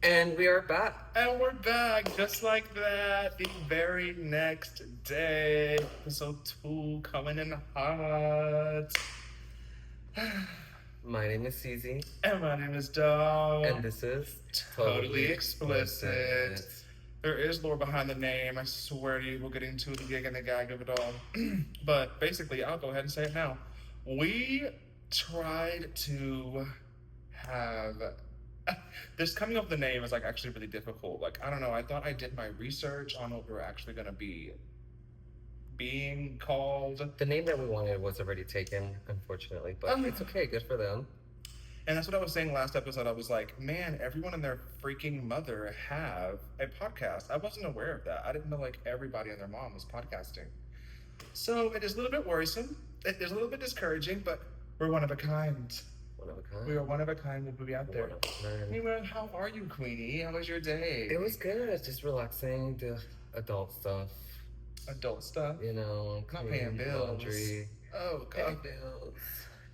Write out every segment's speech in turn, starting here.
And we are back. And we're back just like that the very next day. Episode 2 coming in hot. My name is Cece. And my name is Dom. And this is Totally explicit. There is lore behind the name. I swear to you, we'll get into the gig and the gag of it all. But basically, I'll go ahead and say it now. We tried to have this coming up with the name is like actually really difficult. Like, I don't know. I thought I did my research on what we were actually going to be being called. The name that we wanted was already taken, unfortunately, but it's okay. Good for them. And that's what I was saying last episode. I was like, man, everyone and their freaking mother have a podcast. I wasn't aware of that. I didn't know like everybody and their mom was podcasting. So it is a little bit worrisome. It is a little bit discouraging, but we're one of a kind. One of a kind. We are one of a kind. We'll be out there. Anyway, how are you, Queenie? How was your day? It was good. It's just relaxing. The adult stuff. Adult stuff? You know, not paying bills. Laundry. Oh, God. Paying bills.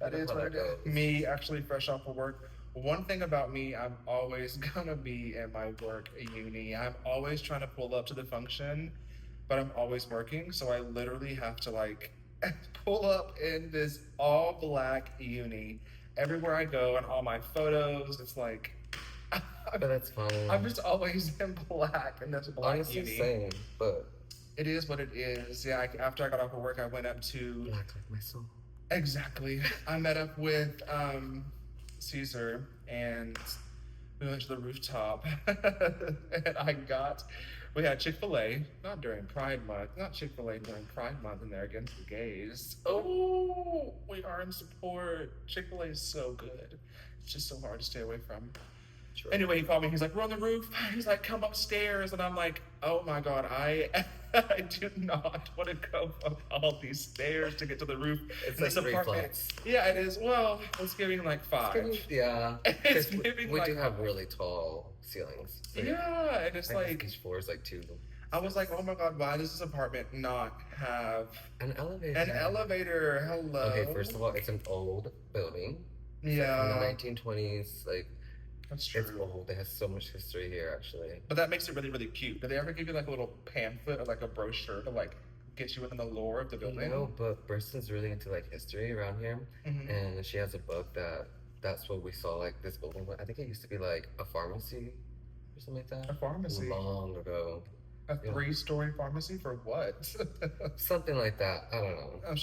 That is what it is. Me, actually, fresh off of work. One thing about me, I'm always gonna be in my work uni. I'm always trying to pull up to the function, but I'm always working, so I literally have to like pull up in this all black uni everywhere I go, and all my photos. It's like, but that's fine. I'm just always in black in this black honestly uni. Same, but it is what it is. Yeah. After I got off of work, I went up to black like my soul. Exactly. I met up with Caesar and we went to the rooftop and we had Chick-fil-A, not during Pride Month, not Chick-fil-A during Pride Month, and they're against the gays. Oh, we are in support. Chick-fil-A is so good. It's just so hard to stay away from. Sure. Anyway, he called me. He's like, we're on the roof. He's like, come upstairs. And I'm like, oh my God, I do not want to go up all these stairs to get to the roof. It's like this apartment. Yeah, it is. Well, it's giving like 5. Yeah. It's giving we like, do have really tall ceilings. Right? Yeah, and it's like each floor is like 2. I was like, oh my God, why does this apartment not have an elevator? An elevator. Hello. Okay, first of all, it's an old building. Yeah. From the 1920s, like. That's true. It's old. It has so much history here, actually. But that makes it really, really cute. Did they ever give you like a little pamphlet or like a brochure to like get you within the lore of the building? No, but Bristol's really into like history around here, and she has a book that's what we saw like this building. I think it used to be like a pharmacy or something like that. A pharmacy. Long ago. A 3-story pharmacy for what? Something like that. I don't know. I'm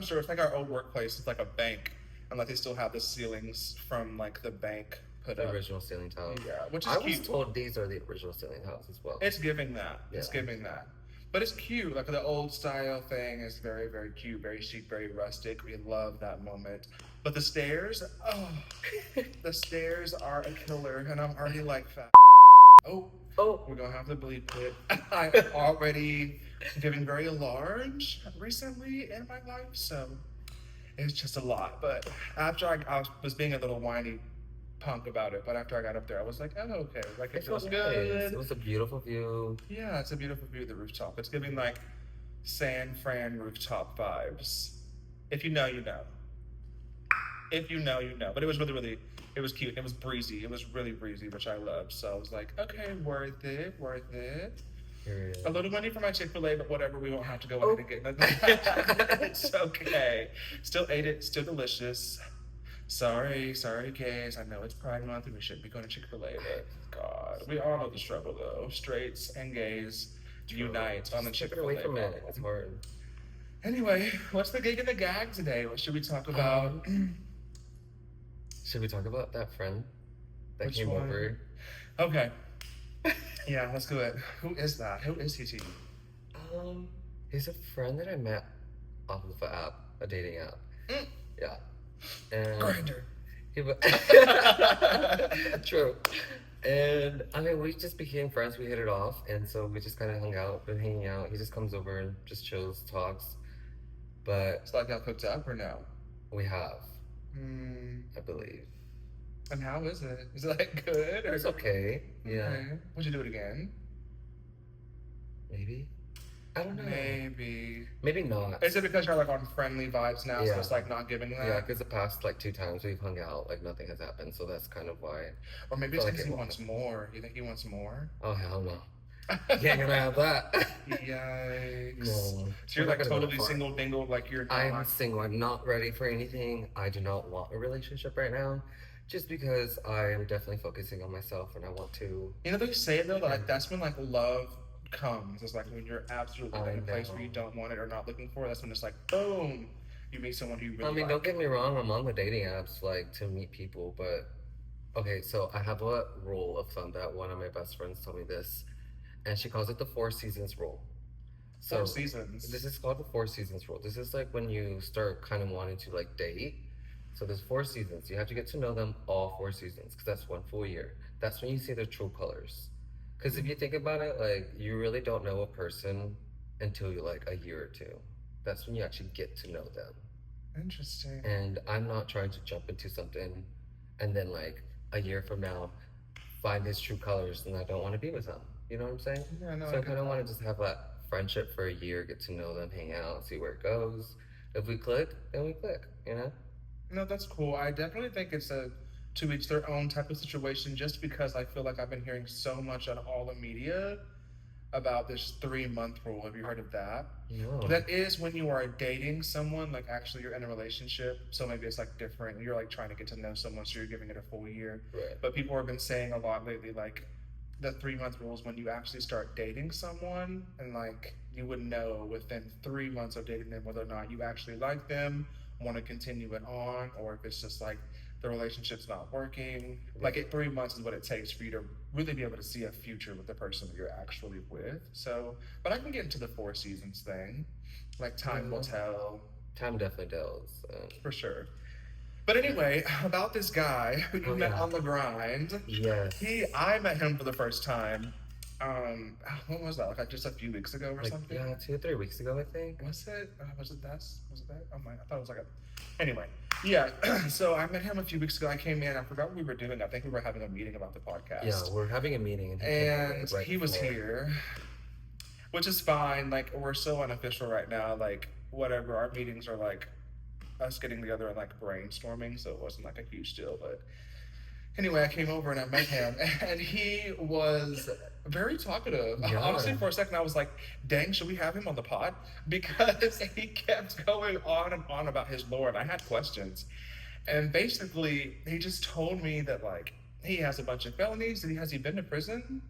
sure. It's like our old workplace. It's like a bank, and like they still have the ceilings from like the bank. The original ceiling tiles. Yeah, which is cute. I was told these are the original ceiling tiles as well. It's giving that. Yeah. It's giving that. But it's cute. Like the old style thing is very, very cute, very chic, very rustic. We love that moment. But the stairs, the stairs are a killer, and I'm already like fat. Oh, we're gonna have to bleep it. I'm already getting very large recently in my life, so it's just a lot. But after I was being a little whiny punk about it, but after I got up there I was like, oh, okay, like it feels good. It was a beautiful view. Yeah, it's a beautiful view of the rooftop. It's giving like San Fran rooftop vibes. If you know, you know. If you know, you know. But it was really, really, it was cute. It was breezy. It was really breezy, which I loved. So I was like, okay, worth it. A little money for my Chick-fil-A, but whatever, we won't have to go ahead and get that. It's okay. Still ate it, still delicious. Sorry, gays. I know it's Pride Month and we shouldn't be going to Chick-fil-A, but God, we all know the struggle though. Straights and gays unite on the Chick-fil-A. Away from it. It's hard. Anyway, what's the gig and the gag today? What should we talk about? Should we talk about that friend that came over? Okay. Yeah, let's do it. Who is that? Who is he to you? He's a friend that I met off of an app, a dating app. Yeah. And Grinder. True. And I mean, we just became friends. We hit it off, and so we just kind of hung out, been hanging out. He just comes over and just chills, talks. But it's like y'all hooked up or no? We have, I believe. And how is it? Is it like good? It's okay. Yeah. Okay. Would you do it again? Maybe. I don't know. Maybe. Maybe not. Is it because you're like on friendly vibes now, so Yeah. it's like not giving Yeah, that? because the past like 2 times we've hung out, like nothing has happened, so that's kind of why Or I maybe feel it's like because it he won't wants happen. more. You think he wants more? Oh hell no. You ain't gonna have that. Yikes. No. So We're you're not like gonna go that totally far. single dingle, like you're I'm not. single. I'm not ready for anything. I do not want a relationship right now. Just because I am definitely focusing on myself and I want to. You know, they say though that Yeah. like that's when like love comes. It's like when you're absolutely I in a place where you know. don't want it or not looking for it. That's when it's like boom, you meet someone who you I really mean, don't like. get me wrong, I'm on the dating apps like to meet people, but okay, so I have a rule of thumb that one of my best friends told me this, and she calls it the four seasons rule. Four So this seasons. is called the four seasons rule. This is like when you start kind of wanting to like date. So there's 4 seasons. You have to get to know them all 4 seasons because that's one full year. That's when you see their true colors. Because if you think about it, like you really don't know a person until you like a year or two. That's when you actually get to know them. Interesting. And I'm not trying to jump into something and then like a year from now find his true colors and I don't want to be with him. You know what I'm saying? Yeah, no, I So I kind get of want that. to just have that friendship for a year, get to know them, hang out, see where it goes. If we click, then we click, you know? No, that's cool. I definitely think it's a to each their own type of situation just because I feel like I've been hearing so much on all the media about this 3 month rule. Have you heard of that? No. That is when you are dating someone, like actually you're in a relationship. So maybe it's like different. You're like trying to get to know someone, so you're giving it a full year. Right. But people have been saying a lot lately, like the 3 month rule is when you actually start dating someone and like you would know within 3 months of dating them whether or not you actually like them, want to continue it on, or if it's just like the relationship's not working. Like Yeah. 3 months is what it takes for you to really be able to see a future with the person that you're actually with. So, but I can get into the 4 seasons thing. Like time will Yeah. tell Time definitely tells. for sure. But anyway, about this guy who you Oh met yeah. on the grind, Yes. I met him for the first time. When was that? Like just a few weeks ago or Like something? yeah, 2 or 3 weeks ago I think. Was it? Was it that? Was it that? Oh my! I thought it was like a. Anyway, yeah. So I met him a few weeks ago. I came in. I forgot what we were doing. I think we were having a meeting about the Yeah, podcast. we're having a meeting and he came in And like right he was before. here, which is fine. Like we're so unofficial right now. Like whatever. Our meetings are like us getting together and like brainstorming, so it wasn't like a huge deal. But anyway, I came over and I met him, and he was very talkative. Yeah. Honestly, for a second, I was like, dang, should we have him on the pod? Because he kept going on and on about his lore, and I had questions. And basically, he just told me that, like, he has a bunch of felonies. And has he been to prison?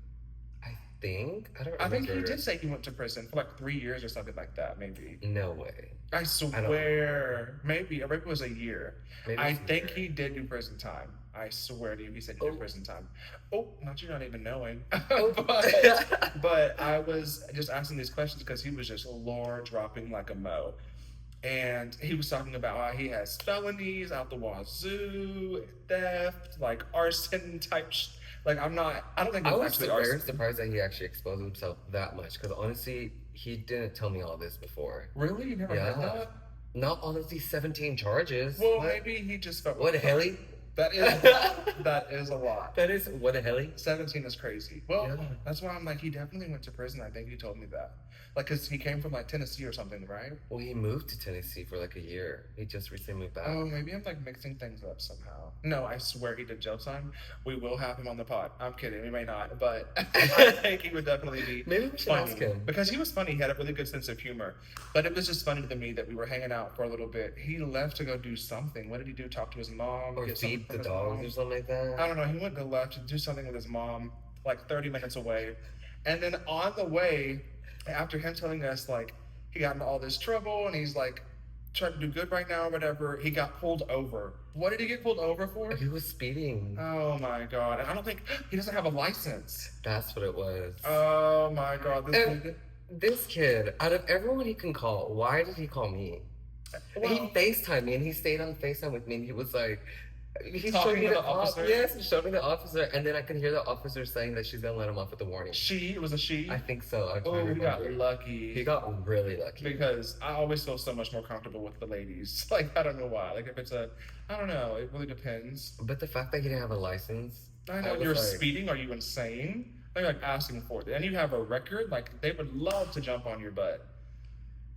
I think I don't I think remember. he did say he went to prison for like 3 years or something like that, maybe. No way. I swear. Maybe, or maybe it was a year. Maybe I it's a think year. he did do prison time. I swear to you, he said he Oh. did prison time. Oh, not you not even knowing. Oh. but I was just asking these questions because he was just lore dropping like a mo. And he was talking about how he has felonies out the wazoo, theft, like arson type. Like I don't think it I was was actually very arson. surprised that he actually exposed himself that much because honestly, he didn't tell me all this before. Really, you never heard Yeah. that? Not all of these 17 charges. Well, What? maybe he just felt. What the helly? That is that is a lot. That is what the helly? 17 is crazy. Well, Yeah. that's why I'm like, he definitely went to prison. I think he told me that. Like, because he came from like Tennessee or something, right? Well, he moved to Tennessee for like a year. He just recently moved back. Oh, maybe I'm like mixing things up somehow. No, I swear he did jail time. We will have him on the pod. I'm kidding. We may not, but I think he would definitely be Maybe we should funny. ask him. Because he was funny. He had a really good sense of humor. But it was just funny to me that we were hanging out for a little bit. He left to go do something. What did he do? Talk to his mom? Or get something feed from the his dogs mom? or something like that. I don't know. He went to left to do something with his mom, like 30 minutes away. And then on the way, after him telling us like he got into all this trouble and he's like trying to do good right now or whatever, he got pulled over. What did he get pulled over for? He was speeding. Oh my god. And I don't think he doesn't have a license. That's what it was. Oh my god. And this kid, out of everyone he can call, why did he call me? Well, He FaceTimed me and he stayed on FaceTime with me and he was like, he Talking showed me to the the officer? Yes, he showed me the officer and then I could hear the officer saying that she's gonna let him off with the warning. it was a she. I think so. I Oh, can't he got remember. lucky. He got really lucky. Because I always feel so much more comfortable with the ladies. Like I don't know why. Like if it's a, I don't know. It really depends. But the fact that he didn't have a license, I know was you're like, speeding. Are you insane? They're like asking for it. And you have a record, like they would love to jump on your butt.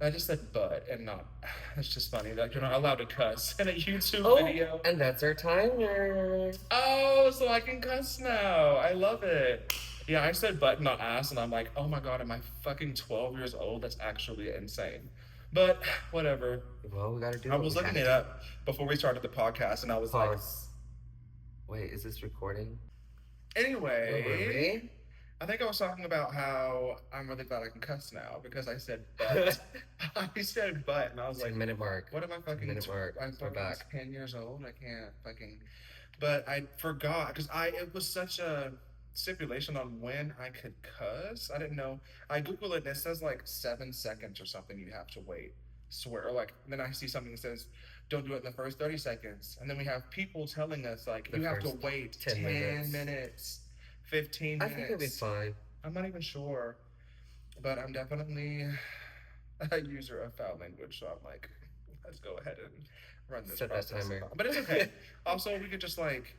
I just said butt and not. It's just funny. Like you're not allowed to cuss in a YouTube Oh, video. and that's our timer. Oh, so I can cuss now. I love it. Yeah, I said butt, not ass, and I'm like, oh my god, am I fucking 12 years old? That's actually insane. But whatever. Well, we gotta do I what was we looking have it to. up before we started the podcast, and I was like, Pause. Wait, is this recording? Where were anyway, we? I think I was talking about how I'm really glad I can cuss now because I said butt. I said butt, and I was like, 10-minute mark. what am I fucking? 10-minute mark. I'm We're fucking back. 10 years old. I can't fucking. But I forgot because it was such a stipulation on when I could cuss. I didn't know. I Google it and it says like 7 seconds or something. You have to wait. Swear. Or like then I see something that says don't do it in the first 30 seconds, and then we have people telling us like The you have to first wait 10 minutes. 10 minutes, 15 I minutes. think it'll be fine. I'm not even sure, but I'm definitely a user of foul language, so I'm like, let's go ahead and run this Set that process. timer. But it's okay. Also, we could just like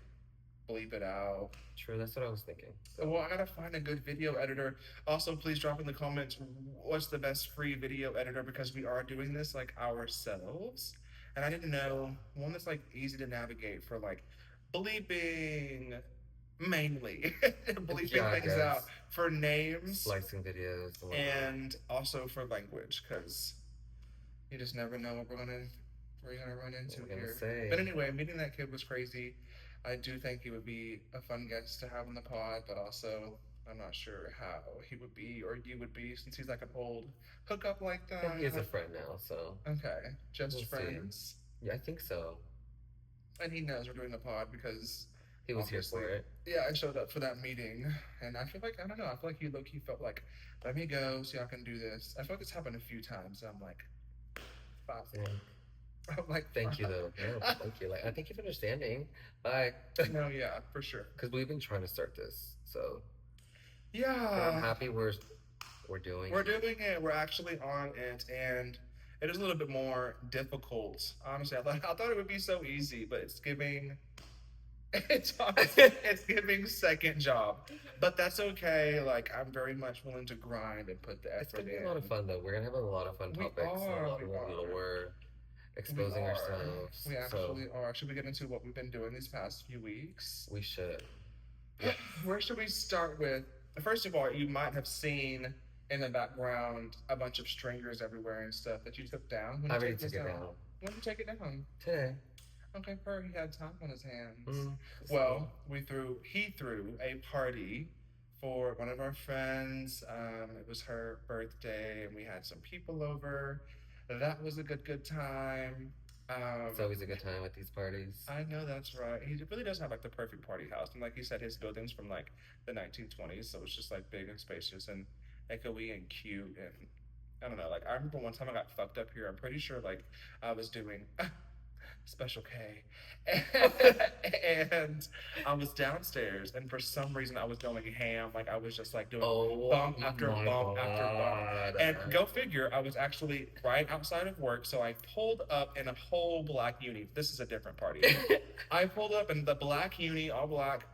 bleep it out. True, that's what I was thinking. Well, I gotta find a good video editor. Also, please drop in the comments what's the best free video editor because we are doing this like ourselves. And I didn't know one that's like easy to navigate for like bleeping mainly. bleeping Yeah, I things guess. out for names Slicing videos and whatnot. and also for language because you just never know what we're gonna run into What we're gonna here. say. But anyway, meeting that kid was crazy. I do think he would be a fun guest to have on the pod, but also I'm not sure how he would be or you would be since he's like an old hookup like that. And he is a friend now, so Okay, just We'll see. friends. yeah, I think so. And he knows we're doing the pod because He was here obviously- for it. yeah, I showed up for that meeting, and I feel like I don't know. I feel like he low key felt like, let me go so y'all can do this. I feel like it's happened a few times. And I'm like, fuck. Yeah. I'm like, Thank you though. No, thank you. Like I thank you for understanding. Bye. No, yeah, for sure. Because we've been trying to start this, so but Yeah, I'm happy we're doing. we're doing it. We're actually on it, and it is a little bit more difficult. Honestly, I thought it would be so easy, but it's giving. It's honestly, it's giving second job, but that's okay. Like I'm very much willing to grind and put the It's effort gonna be in. a lot of fun though. We're gonna have a lot of fun We topics, are, a lot we of are. lore, We exposing are. ourselves. We So actually are. Should we get into what we've been doing these past few weeks? we should. Where should we start with? First of all, you might have seen in the background a bunch of stringers everywhere and stuff that you took down. When I you already take this took it down When did you take it down? today. Okay, he had time on his hands. Mm, Well, he threw a party for one of our friends. It was her birthday, and we had some people over. That was a good time. it's always a good time at these parties. I know that's right. He really does have like the perfect party house, and like he said, his building's from like the 1920s, so it's just like big and spacious and echoey and cute. And I don't know. Like I remember one time I got fucked up here. I'm pretty sure like I was doing Special K, and I was downstairs, and for some reason I was going ham. Like I was just like doing bump after my bump after bump. God. And go figure, I was actually right outside of work, so I pulled up in a whole black uni. This is a different party. I pulled up in the black uni, all black,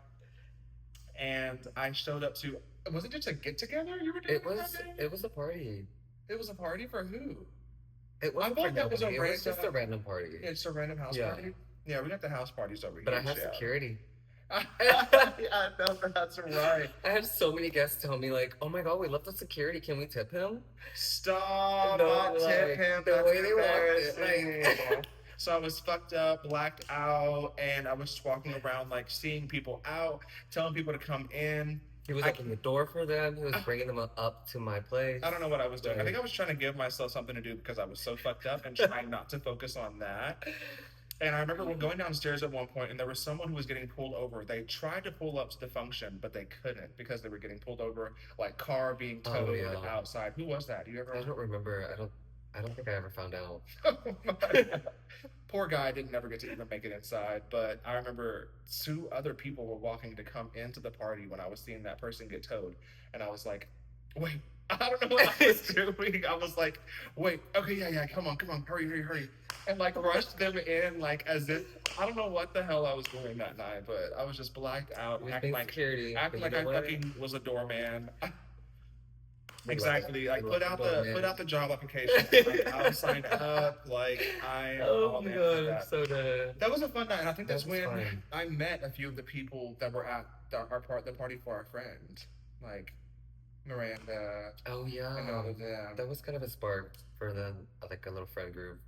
and I showed up to. Was it just a get together you were doing? It was a party. It was a party for who? It wasn't thought for that was nobody. a It was just a random- random party. It's a random house Yeah. party. Yeah, we got the house parties over But I here. have security. Yeah, no, that's right. I had so many guests tell me like, "Oh my god, we love the security. Can we tip him?" Stop! No, Not tip like, him. the That's way they walked, embarrassing. So I was fucked up, blacked out, and I was walking around like seeing people out, telling people to come in. He was opening the door for them. He was bringing them up to my place. I don't know what I was doing. I think I was trying to give myself something to do because I was so fucked up and trying not to focus on that. And I remember going downstairs at one point, and there was someone who was getting pulled over. They tried to pull up to the function, but they couldn't because they were getting pulled over, like car being towed outside. Who was that? Do you ever? I don't remember. I don't think I ever found out. Oh my God. Poor guy didn't ever get to even make it inside. But I remember 2 other people were walking to come into the party when I was seeing that person get towed, and I was like, "Wait, I don't know what I was doing. I was like, wait, okay, yeah, come on, hurry. And like rushed them in like as if I don't know what the hell I was doing that night, but I was just blacked out, He was being security, but acting you like know I what? fucking was a doorman. Exactly. You Like left the door, put man. out the job application. Like I'll sign up. Like I am Oh all my in for god, I'm that. so dead. That was a fun night, and I think That that's was when fun. I met a few of the people that were at the party for our friend, like Miranda Oh and all yeah, of them. that was kind of a spark for the like a little friend group.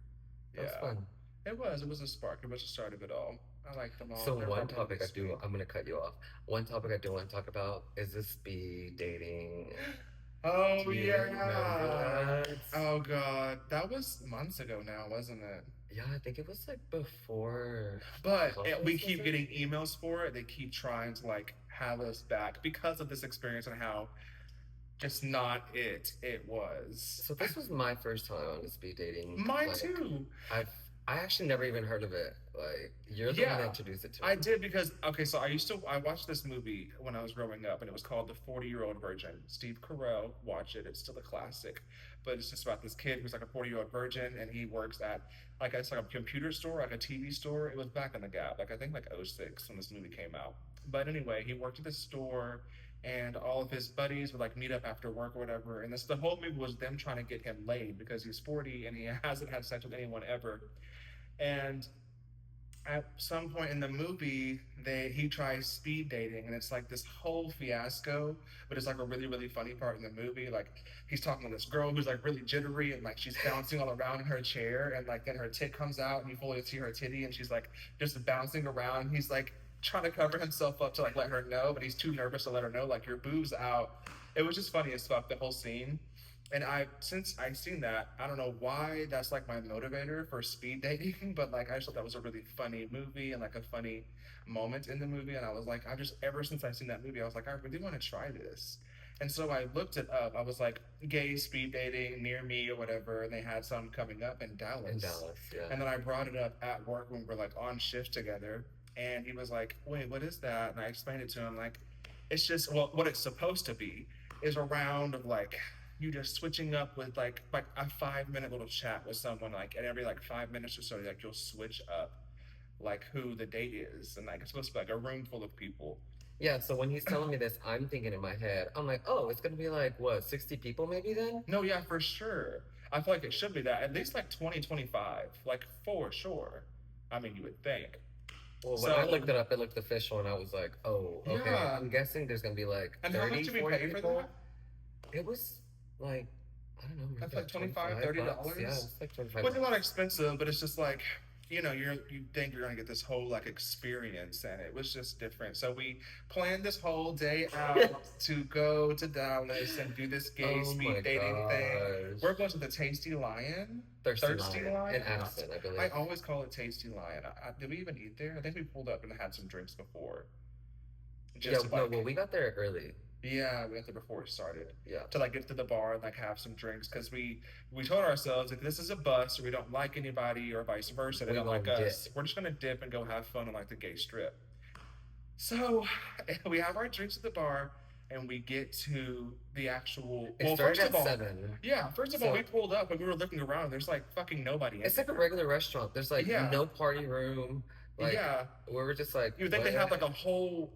That was Yeah, fun. it was. It was a spark. It was the start of it all. I liked them all. So They were all one really, topic really I do, sweet. I'm gonna cut you off. One topic I do want to talk about is the speed dating. Oh Do you remember yeah. that? Oh god, that was months ago now, wasn't it? Yeah, I think it was like before But we college, was keep it? getting emails for it. They keep trying to like have us back because of this experience and how just not it was. So this was my first time on the speed dating. Mine Like, too. I've I actually never even heard of it. Like, you're the one that Yeah, introduced it to I me. did because okay, so I watched this movie when I was growing up, and it was called The 40-Year-Old Virgin. Steve Carell, watch it. It's still a classic, but it's just about this kid who's like a 40-year-old virgin, and he works at like it's like a computer store, like a TV store. It was back in the gap, like I think like '06 when this movie came out. But anyway, he worked at this store. And all of his buddies would like meet up after work or whatever. And this the whole movie was them trying to get him laid because he's 40 and he hasn't had sex with anyone ever. And at some point in the movie he tries speed dating and it's like this whole fiasco, but it's like a really really funny part in the movie. Like he's talking to this girl who's like really jittery and like she's bouncing all around in her chair and like then her tit comes out and you fully see her titty and she's like just bouncing around. He's like trying to cover himself up to like let her know, but he's too nervous to let her know like your boob's out. It was just funny as fuck, the whole scene. And I since I've seen that, I don't know why that's like my motivator for speed dating, but like I just thought that was a really funny movie and like a funny moment in the movie. And I was like, I just ever since I've seen that movie, I was like, I really want to try this. And so I looked it up. I was like, gay speed dating near me or whatever, and they had some coming up in In Dallas. Dallas, yeah. And then I brought it up at work when we were like on shift together. And he was like, wait, what is that? And I explained it to him like, it's just well, what it's supposed to be is a round of like you just switching up with like a 5 minute little chat with someone like and every like 5 minutes or so like you'll switch up like who the date is and like it's supposed to be like a room full of people. Yeah, so when he's telling me this, I'm thinking in my head, I'm like, oh, it's gonna be like what, 60 people maybe then? No, yeah, for sure. I feel like it should be that at least like 2025, like for sure. I mean, you would think. Well, when I So looked it up, it looked official, and I was like, oh, okay. yeah. I'm guessing there's gonna be like And how much 30, do we 40 pay for people. that? It was like, I don't know, That's maybe like like 25, 25 30 bucks. Yeah, dollars. it's like 25 Which is not bucks. expensive, but it's just like you think you're gonna get this whole like experience, and it was just different. So we planned this whole day out to go to Dallas and do this gay Oh speed my dating thing. gosh. We're going to the Tasty Lion. Thirsty Thirsty Lion in Lion. Addison, I believe. I always call it Tasty Lion. Did we even eat there? I think we pulled up and had some drinks before. Yeah, Just no, like well, we got there early. yeah, we went there before it started Yeah. to like get to the bar and like have some drinks because we told ourselves if this is a bus or we don't like anybody or vice versa, they We don't like gonna us. We're just gonna dip and go have fun on like the gay strip. So we have our drinks at the bar and we get to the actual. It Well, started first of at all, 7. yeah, first of all, So we pulled up and we were looking around. And there's like fucking nobody in it's like a there. regular restaurant. There's like Yeah, no party room. Like yeah. we were just like, You would think what? they have like a whole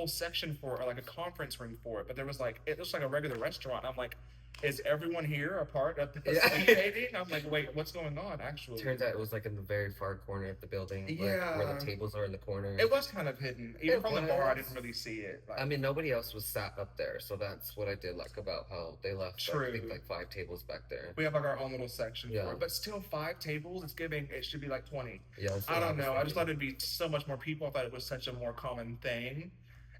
section for it, or like a conference room for it, but there was like it looks like a regular restaurant. I'm like, is everyone here a part of the speed Yeah. dating? I'm like, wait, what's going on actually? Turns out it was like in the very far corner of the building, like where Yeah, the tables are in the corner. it was kind of hidden. Even It from the bar, I was. didn't really see it. I Like, mean, nobody else was sat up there, so that's what I did like about how they left. Like, I think true. like 5 tables back there. We have like our own little section for Yeah, it, but still 5 tables. It's giving. It should be like 20. yeah, that's I what I don't was know. I just thought thinking. it'd be so much more people. I thought it was such a more common thing.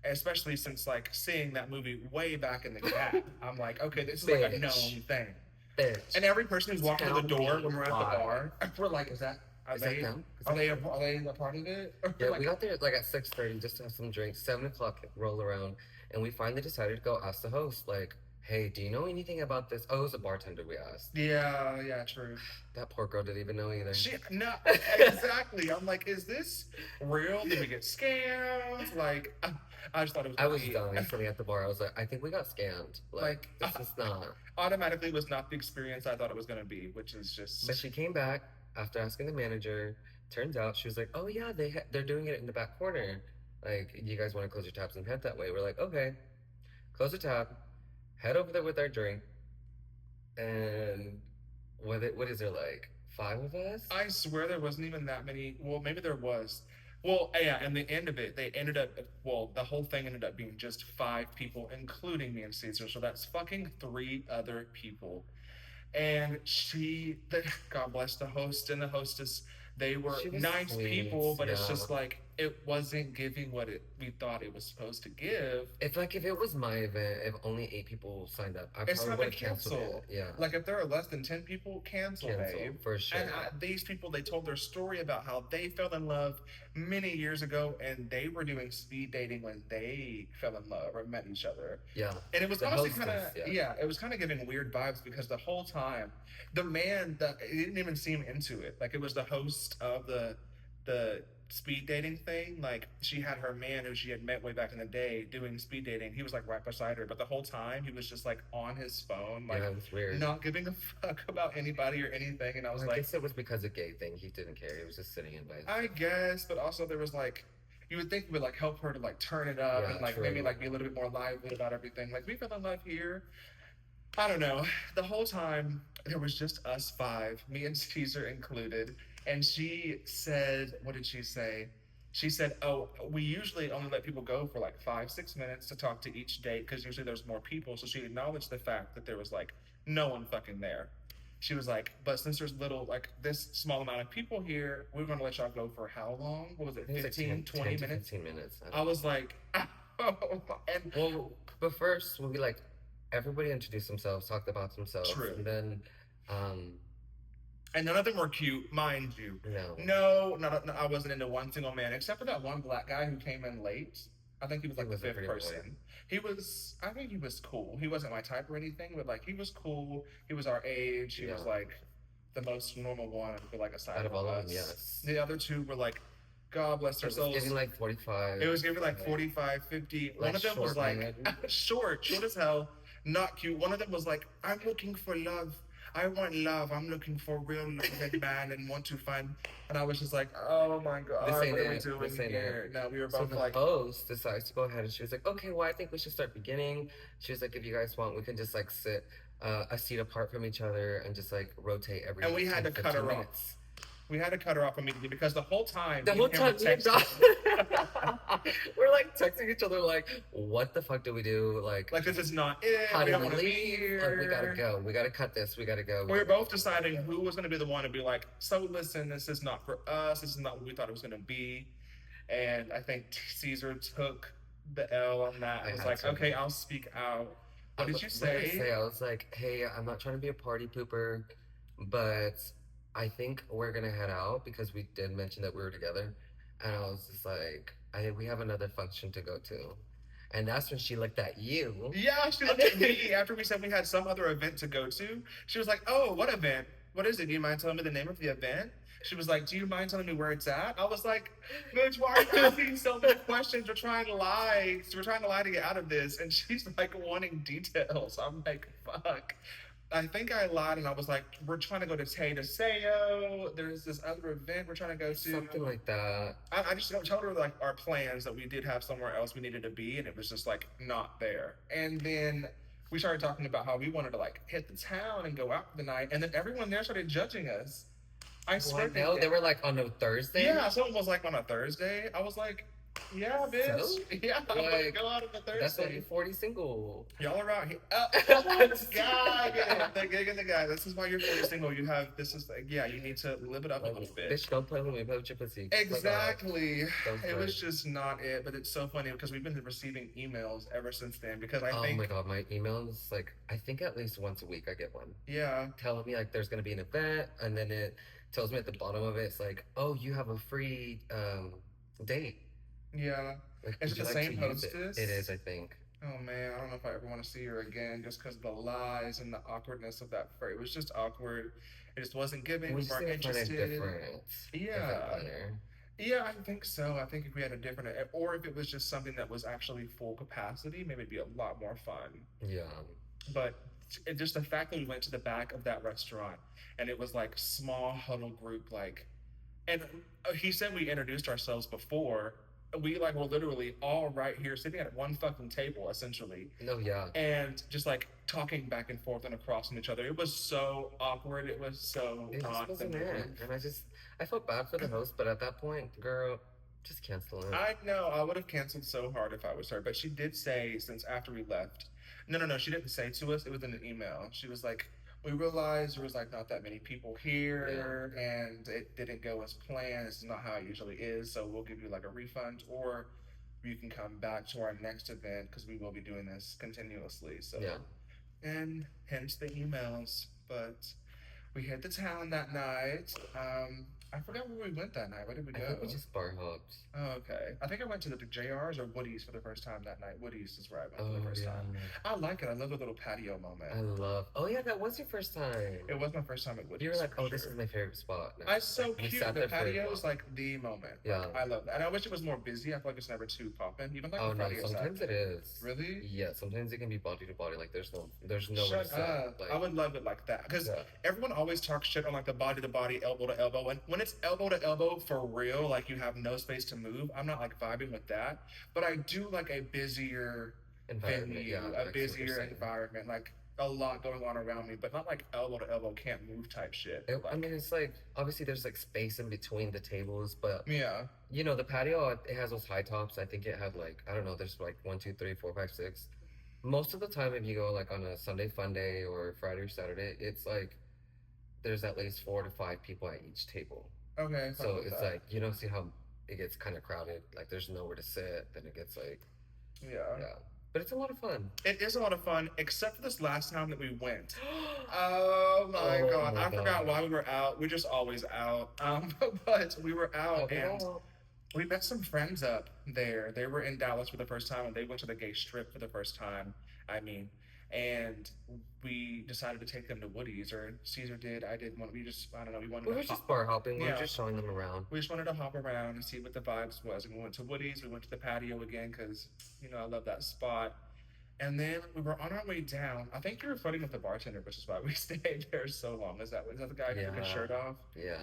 Especially since like seeing that movie way back in the gap, I'm like, okay, this is like a known Bitch, thing. And bitch, every person who's walking to tell the door me when we're at the why. bar, we're like, is that are Is that they them? Is are that they them? are they a part of it? Or Yeah, we like got there like at 6:30 just to have some drinks. 7 o'clock roll around, and we finally decided to go ask the host, like, hey, do you know anything about this? Oh, it was a bartender we asked. Yeah, yeah, true. That poor girl didn't even know either. She no, exactly. I'm like, is this real? Did we get scammed? Like, I just thought it was I gonna was be dying sitting at the bar. I was like, I think we got scammed. Like, like this is not. automatically was not the experience I thought it was gonna be, which is But just she came back after asking the manager. Turns out she was like, oh yeah, they're doing it in the back corner. Like, you guys want to close your tabs and head that way? We're like, okay, close the tab, head over there with our drink, and what is there like 5 of us? I swear there wasn't even that many. Well, maybe there was. Well, yeah, and the end of it, they ended up. Well, the whole thing ended up being just 5 people, including me and Caesar. So that's fucking 3 other people. And God bless the host and the hostess. They were She was nice sweet, people, but it's yeah. just like it wasn't giving what we thought it was supposed to give. If it was my event, if only 8 people signed up, I It's probably time would to have canceled cancel. it. Yeah, Like if there are less than 10 people, cancel, babe. for sure. And these people, they told their story about how they fell in love many years ago, and they were doing speed dating when they fell in love or met each other. Yeah, And it was the honestly hostess, kind of yeah. it was kind of giving weird vibes because the whole time, it didn't even seem into it. Like it was the host of the speed dating thing. Like she had her man who she had met way back in the day doing speed dating. He was like right beside her, but the whole time he was just like on his phone, like Yeah, it was weird. not giving a fuck about anybody or anything. And I was Well, I like, guess it was because of gay thing. He didn't care. He was just sitting in by his I guess, but also there was like, you would think it would like help her to like turn it up Yeah, and like true. maybe like be a little bit more lively about everything. Like we fell in love here. I don't know. The whole time there was just us 5, me and Caesar included. And she said, what did she say? She said, "Oh, we usually only let people go for like 5, 6 minutes to talk to each date because usually there's more people." So she acknowledged the fact that there was like no one fucking there. She was like, "But since there's little like this small amount of people here, we're gonna let y'all go for how long? What was it, I think it was like 15, 20 10 to minutes?" 15 minutes. I was like, oh, and Well, but first we'll be like, everybody introduced themselves, talked about themselves, true. and then, And none of them were cute, mind you. no, No, no, I wasn't into one single man, except for that one black guy who came in late. I think he was He like the was a 5th pretty person. boy. I think he was cool. He wasn't my type or anything, but like he was cool. He was our age. He was Yeah. like the most normal one, I feel like, aside Out of from all of us. them, yes. The other 2 were like, God bless It their was souls. giving like 45. It was giving like 45, 50. One Like of them was short like man. short as hell, not cute. One of them was like, I'm looking for love. I want love. I'm looking for real love man and want to find. And I was just like, oh my god, This what ain't are we it. doing This ain't here? it. No, we were So both the like, host decides to go ahead, and she was like, okay, well, I think we should start beginning. She was like, if you guys want, we can just like sit a seat apart from each other and just like rotate every and we had 10, to cut 15 her off. minutes. We had to cut her off immediately because the whole time, The me whole and him were time, me and texting. we're like texting each other, like, what the fuck do we do? Like, Like this is not it. how We do don't we want to be leave? here. Like, we gotta go. We gotta cut this. We gotta go. We were both deciding who was going to be the one to be like, so listen, this is not for us. This is not what we thought it was going to be. And I think Caesar took the L on that. I was like, okay, I'll speak out. What did you say? I was like, hey, I'm not trying to be a party pooper, but I think we're gonna head out because we did mention that we were together. And I was just like, I think we have another function to go to. And that's when she looked at you. Yeah, she looked at me after we said we had some other event to go to. She was like, oh, what event? What is it? Do you mind telling me the name of the event? She was like, do you mind telling me where it's at? I was like, bitch, why are you asking so many questions? We're trying to lie. We're trying to lie to get out of this. And she's like wanting details. I'm like, fuck. I think I lied and I was like, we're trying to go to Tay de Seo. There's this other event we're trying to go to. Something like that. I just told her like our plans that we did have somewhere else we needed to be, and it was just like not there. And then we started talking about how we wanted to like hit the town and go out for the night, and then everyone there started judging us. I swear. No, they were like on a Thursday. Yeah, someone was like on a Thursday. I was like, yeah, bitch. So? Yeah, I'm Like, gonna go out on a Thursday. That's only 40 single. Y'all are out here. Oh, guy, the gig and the guy. This is why you're 40 single. You have this is like, yeah. You need to live it up a little bit. Bitch, don't play with me. Play with your pussy. Exactly. Don't It play. was just not it. But it's so funny because we've been receiving emails ever since then. Because I Oh think, my god, my emails, like, I think at least once a week I get one yeah, telling me like there's gonna be an event, and then it tells me at the bottom of it, it's like, oh, you have a free date. yeah. Like, Is would it you the like same to use it? hostess? It is, I think. Oh man, I don't know if I ever want to see her again just because of the lies and the awkwardness of that. It was just awkward. It just wasn't giving. We We just weren't need to find a interested. different event Yeah. planner. Yeah, I think so. I think if we had a different, or if it was just something that was actually full capacity, maybe it'd be a lot more fun. Yeah. But just the fact that we went to the back of that restaurant and it was like small huddle group, like, and he said we introduced ourselves before. We like were literally all right here sitting at one fucking table essentially, No, yeah. and just like talking back and forth and across from each other. It was so awkward. It was so It just not the wasn't it. move. And I felt bad for the host, but at that point, girl, just cancel it. I know I would have canceled so hard if I was her, but she did say since after we left. No, no, no. She didn't say to us. It was in an email. She was like, "We realized there was like not that many people here, and it didn't go as planned. This is not how it usually is. So we'll give you like a refund, or you can come back to our next event because we will be doing this continuously." So, Yeah. and hence the emails. But we hit the town that night. I forgot where we went that night. Where did we I go? think we just bar hopped. Oh, okay. I think I went to the JR's or Woody's for the first time that night. Woody's is where I went for Oh, the first yeah. time. I like it. I love the little patio moment. I love. Oh, yeah, that was your first time. It was my first time at Woody's. You were like, for oh, this sure. is my favorite spot. No, It's so like, we cute. sat The there for a patio while. is like the moment. Yeah. Like, I love that. And I wish it was more busy. I feel like it's never too popping. Even like Oh the no, Friday sometimes side. it is. Really? Yeah, sometimes it can be body to body. Like there's nowhere to Shut sit. up. Like I would love it like that. Because yeah. everyone always talks shit on like the body to body, elbow to elbow. And when it's elbow to elbow for real, like you have no space to move, I'm not like vibing with that. But I do like a busier Environment, venue, yeah, a like what you're busier saying. environment, like a lot going on around me, but not like elbow to elbow, can't move type shit. I mean, it's like obviously there's like space in between the tables, but Yeah. you know the patio it has those high tops. I think it had like I don't know. There's like 1, 2, 3, 4, 5, 6. Most of the time, if you go like on a Sunday fun day or Friday or Saturday, it's like there's at least 4 to 5 people at each table. Okay. So it's like you don't see how it gets kind of crowded. Like there's nowhere to sit. Then it gets like yeah. But it's a lot of fun. It is a lot of fun, except for this last time that we went. Oh my Oh god. my I forgot God. why we were out. We're just always out. But we were out and we met some friends up there. They were in Dallas for the first time and they went to the gay strip for the first time. I mean, and we decided to take them to Woody's, or Caesar did. I did one. We just, I don't know, we wanted We to were just bar hopping. We were just showing them around. We just wanted to hop around and see what the vibes was. And we went to Woody's. We went to the patio again because, you know, I love that spot. And then we were on our way down. I think you were flirting with the bartender, which is why we stayed there so long. Is that the guy who took his shirt off? Yeah.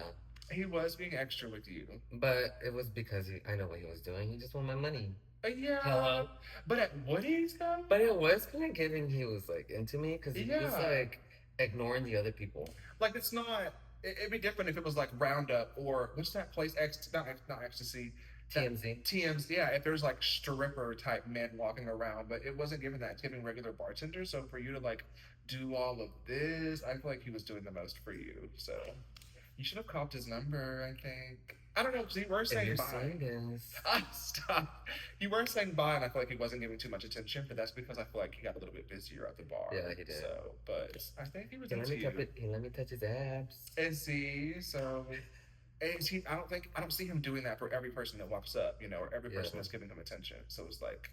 He was being extra with you. But it was because I know what he was doing. He just wanted my money. Yeah. Hello? But at Woody's, though? But it was kind of giving he was like into me because he was like ignoring the other people. Like it's not. It'd be different if it was like Roundup or what's that place? Not Ecstasy. TMZ. TMZ. Yeah, if there's like stripper type men walking around, but it wasn't giving that. It's giving regular bartenders. So for you to like do all of this, I feel like he was doing the most for you. So you should have copped his number. I think. I don't know because you were saying bye. Stop. You were saying bye, and I feel like he wasn't giving too much attention. But that's because I feel like he got a little bit busier at the bar. Yeah, he did. So, but I think he was He into you. let me touch his abs. Is he? So, is he? I don't see him doing that for every person that walks up, you know, or every person that's giving him attention. So it's like,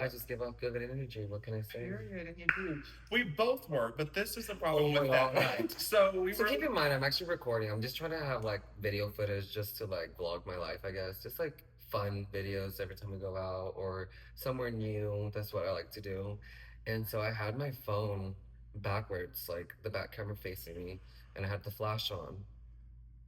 I just give off good energy. What can I say? Period, and you do. We both were, but this is the problem with that night. So keep in mind, I'm actually recording. I'm just trying to have like video footage just to like vlog my life, I guess. Just like fun videos every time we go out or somewhere new. That's what I like to do. And so I had my phone backwards, like the back camera facing me, and I had the flash on.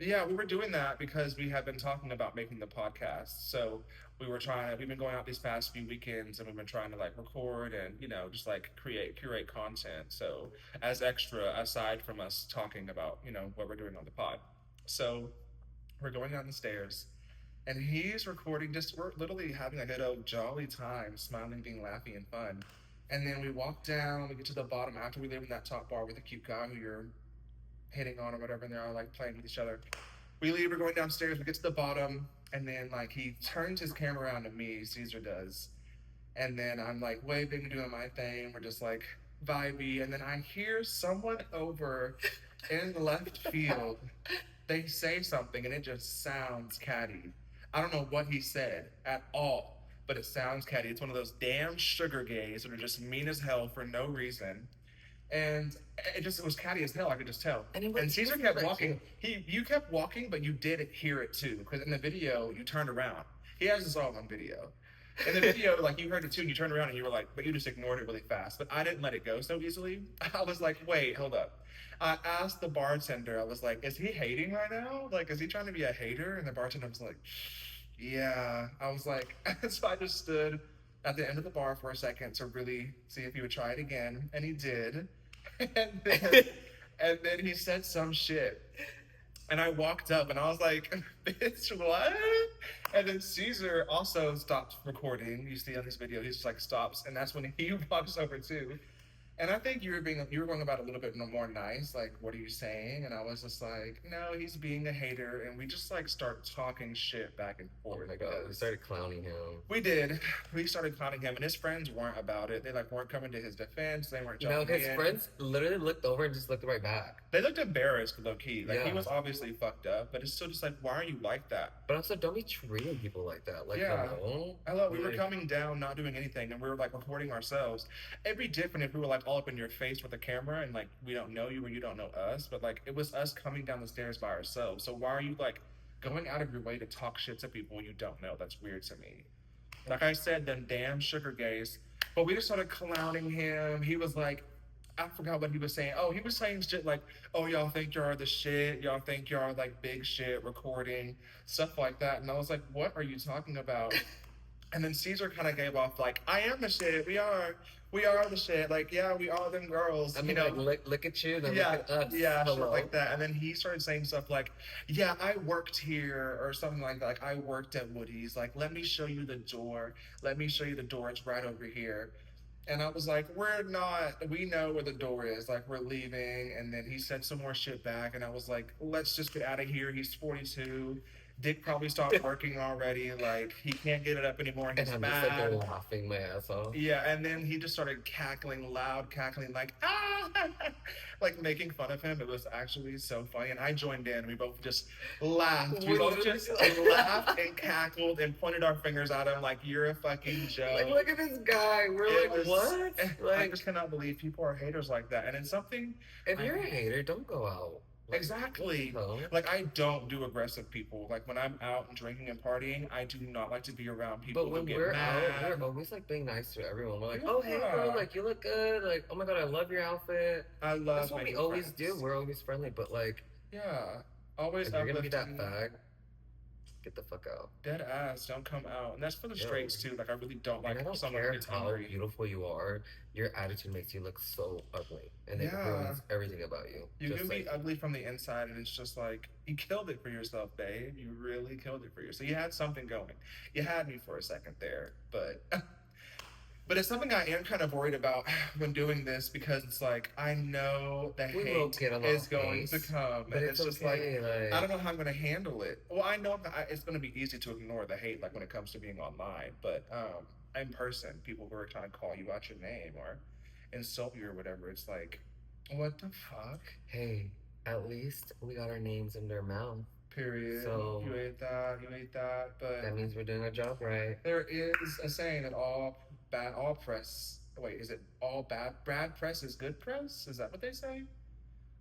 Yeah, we were doing that because we had been talking about making the podcast. So we've been going out these past few weekends and we've been trying to like record and, you know, just like curate content. So as extra, aside from us talking about, you know, what we're doing on the pod. So we're going down the stairs and he's recording, we're literally having a good old jolly time, smiling, being laughy and fun. And then we walk down, we get to the bottom after we live in that top bar with a cute guy who you're hitting on or whatever, and they're all like playing with each other. We leave, we're going downstairs, we get to the bottom, and then like he turns his camera around to me, Caesar does. And then I'm like waving, doing my thing, we're just like vibey, and then I hear someone over in left field. They say something and it just sounds catty. I don't know what he said at all. but it sounds catty. It's one of those damn sugar gays that are just mean as hell for no reason. And it was catty as hell. I could just tell. And And Caesar wasn't kept that walking. You kept walking, but you did hear it too, because in the video you turned around. He has this all on video. In the video, like you heard it too, and you turned around and you were like, but you just ignored it really fast. But I didn't let it go so easily. I was like, wait, hold up. I asked the bartender, I was like, is he hating right now? Like, is he trying to be a hater? And the bartender was like, yeah. I was like, so I just stood at the end of the bar for a second to really see if he would try it again, and he did. And then, and then he said some shit. And I walked up and I was like, bitch, what? And then Caesar also stopped recording. You see on this video, he just like stops, and that's when he walks over too. And I think you were going about it a little bit more nice, like, what are you saying? And I was just like, no, he's being a hater, and we just like start talking shit back and Oh forth. my god, we started clowning him. We did. We started clowning him, and his friends weren't about it. They like weren't coming to his defense. They weren't No, jumping his in. friends literally looked over and just looked right back. They looked embarrassed, low key. Like he Yeah. was obviously fucked up, but it's still just like, why are you like that? But also, don't be treating people like that. Like, Yeah. hello? Hello, we were Like, coming down, not doing anything, and we were like recording ourselves. It'd be different if we were like all up in your face with a camera and like we don't know you or you don't know us, but like it was us coming down the stairs by ourselves. So why are you like going out of your way to talk shit to people you don't know? That's weird to me. Like I said, them damn sugar gays. But we just started clowning him. He was like, I forgot what he was saying. Oh, he was saying shit like, oh, y'all think y'all are the shit. Y'all think y'all are like big shit recording, stuff like that. And I was like, what are you talking about? And then Caesar kind of gave off like, I am the shit. We are the shit. Like, yeah, we are them girls. I mean, like, look at you, then Yeah, look at us. yeah, shit Hello? like that. And then he started saying stuff like, yeah, I worked here or something like that. Like, I worked at Woody's. Like, let me show you the door. Let me show you the door. It's right over here. And I was like, we know where the door is. Like, we're leaving. And then he said some more shit back. And I was like, let's just get out of here. He's 42. Dick probably stopped working already. Like, he can't get it up anymore. And And he's I'm just like mad. laughing my ass off. Yeah, and then he just started cackling, loud cackling, like, ah, like making fun of him. It was actually so funny. And I joined in. We both just laughed. We both just laughed and cackled and pointed our fingers at him like, you're a fucking joke. Like, look at this guy. We're It like, was- what? I Like, just cannot believe people are haters like that. And it's something. if you're a hater, don't go out. Like, Exactly. no. Like, I don't do aggressive people. Like, when I'm out and drinking and partying, I do not like to be around people But who when get we're mad. out, we're always like being nice to everyone. We're like, oh, hey, Yeah. girl, like, you look good. Like, oh my god, I love your outfit. I love That's what we making always friends. do. We're always friendly. But, like, Yeah. Always if you're gonna be that uplifting. fag, get the fuck out. Dead ass, don't come out. And that's for the Yeah. straights too. Like I really don't like And I don't someone care who gets how angry. beautiful you are. Your attitude makes you look so ugly, and it Yeah. ruins everything about you. You Just can be like, ugly from the inside, and it's just like you killed it for yourself, babe. You really killed it for yourself. So you had something going. You had me for a second there, but but it's something I am kind of worried about when doing this because it's like I know the we will hate get a lot is of going to hate, come, but and it's just like okay. I don't know how I'm going to handle it. Well, I know that it's going to be easy to ignore the hate, like when it comes to being online, but in person, people who are trying to call you out your name or insult you or whatever, it's like, what the fuck? Hey, at least we got our names in their mouth. Period. So- you ate that, but That means we're doing our job right. there is a saying that all press. Wait, is it all bad press is good press? Is that what they say?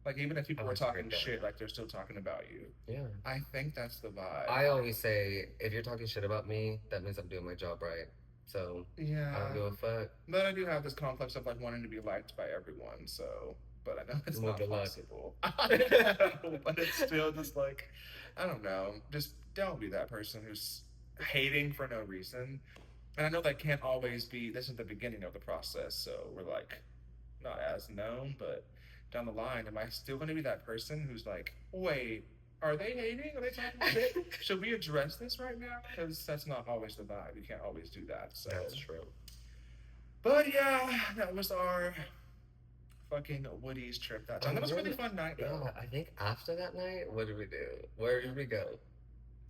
Like even if people Oh, are I've heard talking that. shit, like they're still talking about you. Yeah. I think that's the vibe. I always say, if you're talking shit about me, that means I'm doing my job right. So I yeah. don't give a fuck. But I do have this complex of like wanting to be liked by everyone, so but I know it's Well, not good luck. possible. I know, but it's still just like I don't know. Just don't be that person who's hating for no reason. And I know that can't always be this is the beginning of the process, so we're like not as known, but down the line, am I still gonna be that person who's like, wait, are they hating? Are they talking shit? Should we address this right now? Because that's not always the vibe. You can't always do that. So That's true. but yeah, that was our fucking Woody's trip that time. That was a really fun night though. Yeah, I think after that night, what did we do? Where did we go?